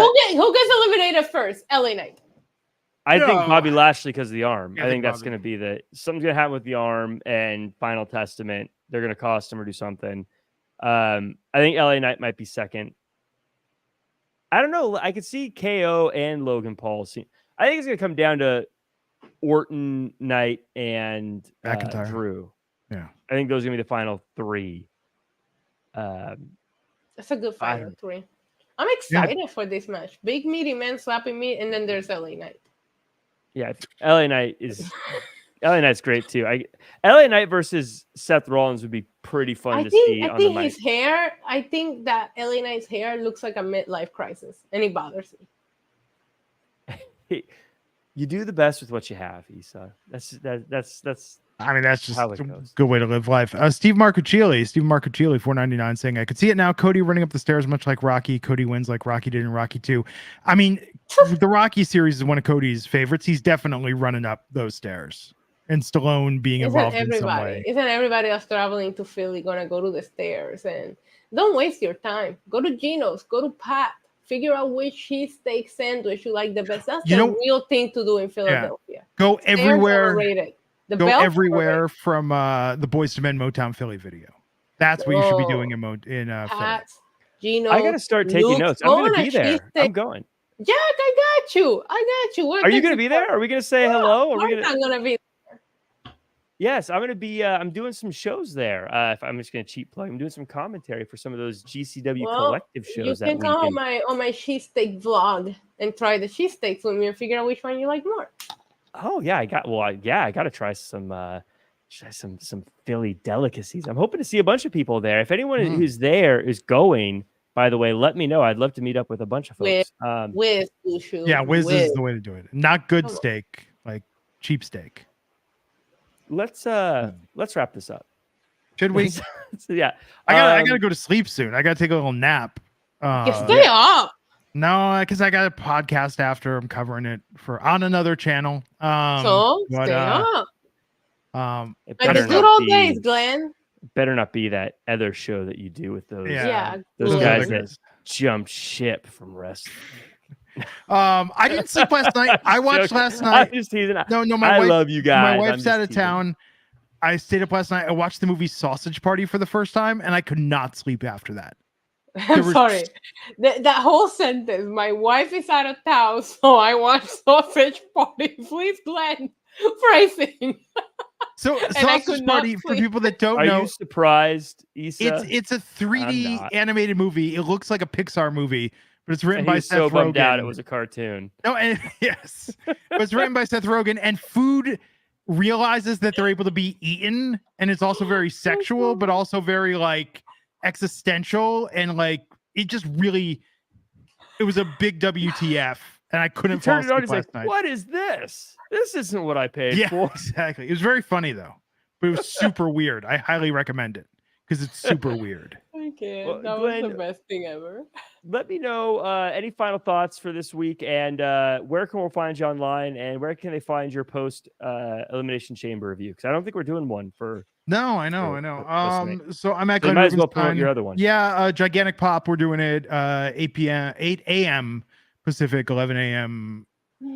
eliminated first? LA Knight. I think Bobby Lashley because of the arm. I think that's going to be something's going to happen with the arm and Final Testament. They're going to cost him or do something. I think LA Knight might be second. I don't know. I could see KO and Logan Paul. I think it's going to come down to Orton, Knight, and Drew. Yeah. I think those are going to be the final 3. That's a good final 3. I'm excited for this match. Big meaty man slapping me, and then there's LA Knight. Yeah, LA Knight's great too. LA Knight versus Seth Rollins would be pretty fun to see. I think his hair. I think that LA Knight's hair looks like a midlife crisis, and it bothers me. You do the best with what you have, Issa. That's. I mean, that's just a good way to live life. Steve Marcuccioli, $4.99 saying, I could see it now. Cody running up the stairs, much like Rocky. Cody wins like Rocky did in Rocky 2. I mean, the Rocky series is one of Cody's favorites. He's definitely running up those stairs. And Stallone being involved in some way. Isn't everybody else traveling to Philly going to go to the stairs? And don't waste your time. Go to Gino's. Go to Pat. Figure out which cheesesteak sandwich you like the best. That's the real thing to do in Philadelphia. Yeah. Go everywhere. Go everywhere from the Boyz II Men Motown Philly video. That's what you should be doing in Philly. Gino, I gotta start taking notes. I'm gonna be there. I'm going. Jack, I got you. Are you gonna be there? Are we gonna say hello? I'm gonna be there. Yes, I'm gonna be. I'm doing some shows there. If I'm just gonna cheap plug, I'm doing some commentary for some of those GCW Well, collective you shows that can come weekend. on my cheesesteak vlog and try the cheesesteaks with me and figure out which one you like more. Oh yeah, I got to try some Philly delicacies. I'm hoping to see a bunch of people there. If anyone who's there is going, by the way, let me know. I'd love to meet up with a bunch of folks. With Bushu. Yeah, whiz with. is the way to do it. Not good Come on. steak, like cheap steak. Let's wrap this up. Should we? So, yeah, I gotta go to sleep soon. I gotta take a little nap. Stay up. No, because I got a podcast after. I'm covering it on another channel. So but, stay up. it Like better the good not old be- days, Glenn. Better not be that other show that you do with those Yeah. those Those guys other that jumped ship from wrestling. I didn't sleep last night. I watched last I'm night. just teasing. No, I wife, love you guys. my I'm wife's just out of teasing. town. I stayed up last night. I watched the movie Sausage Party for the first time, and I could not sleep after that. I'm sorry. That whole sentence. My wife is out of town, so I watch Sausage Party. Please, Glenn. Phrasing. So I Sausage could not Party, for sleep. people that don't Are know, you surprised, Issa? it's a I'm 3D not. animated movie. It looks like a Pixar movie, but it's written And by he was Seth so Rogen. bummed out it was a cartoon. No, and yes, but it's written by Seth Rogen, and food realizes that they're able to be eaten, and it's also very sexual, but also very like existential, and like it just really, it was a big WTF, and I couldn't fall Turned it on. asleep He's like, last night. "What is this? This isn't what I paid Yeah, for." exactly. It was very funny though, but it was super weird. I highly recommend it because it's super weird. I can't. Well, That was Glenn, the best thing ever. Let me know any final thoughts for this week, and where can we find you online, and where can they find your post Elimination Chamber review? Because I don't think we're doing one for. No, I know. So I'm at So you Glenn might as well promote Rubenstien. your other one. Yeah, Gigantic Pop. We're doing it 8 a.m. Pacific, 11 a.m.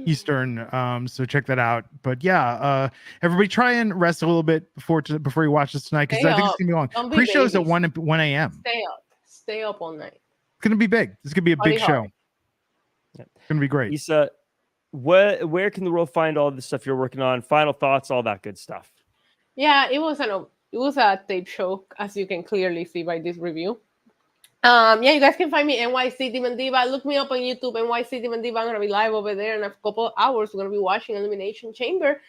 Eastern. So check that out. But yeah, everybody try and rest a little bit before you watch this tonight, because I think it's gonna be long. Don't be Pre-show's at babies. 1 a.m. Stay up all night. It's gonna be big. It's gonna be a Party big hard. show. It's gonna be great. Issa, where can the world find all the stuff you're working on? Final thoughts, all that good stuff. Yeah, it was a tape show, as you can clearly see by this review. Yeah, you guys can find me NYC Demon Diva. Look me up on YouTube, NYC Demon Diva. I'm gonna be live over there in a couple of hours. We're gonna be watching Elimination Chamber.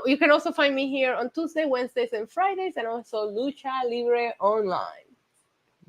You can also find me here on Tuesday, Wednesdays, and Fridays, and also Lucha Libre Online.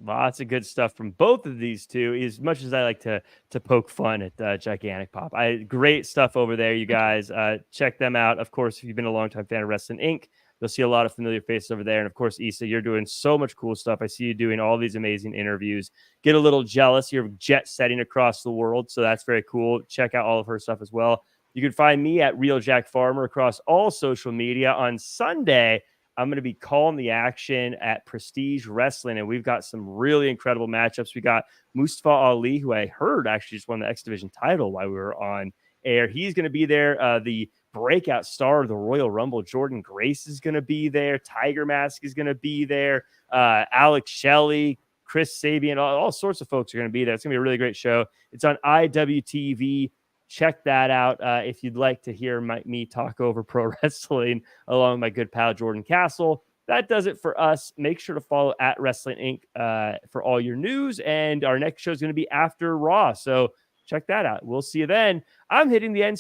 Lots of good stuff from both of these two. As much as I like to poke fun at Gigantic Pop, great stuff over there, you guys. Check them out. Of course, if you've been a longtime fan of Wrestling Inc., you'll see a lot of familiar faces over there. And of course, Issa, you're doing so much cool stuff. I see you doing all these amazing interviews. Get a little jealous. You're jet setting across the world, so that's very cool. Check out all of her stuff as well. You can find me at Real Jack Farmer across all social media. On Sunday, I'm going to be calling the action at Prestige Wrestling, and we've got some really incredible matchups. We got Mustafa Ali, who I heard actually just won the X Division title while we were on air. He's going to be there. The breakout star of the Royal Rumble, Jordan Grace, is going to be there. Tiger Mask is going to be there. Alex Shelley, Chris Sabian, all sorts of folks are going to be there. It's going to be a really great show. It's on IWTV. Check that out if you'd like to hear me talk over pro wrestling along with my good pal Jordan Castle. That does it for us. Make sure to follow at Wrestling Inc. For all your news. And our next show is going to be after Raw. So check that out. We'll see you then. I'm hitting the end.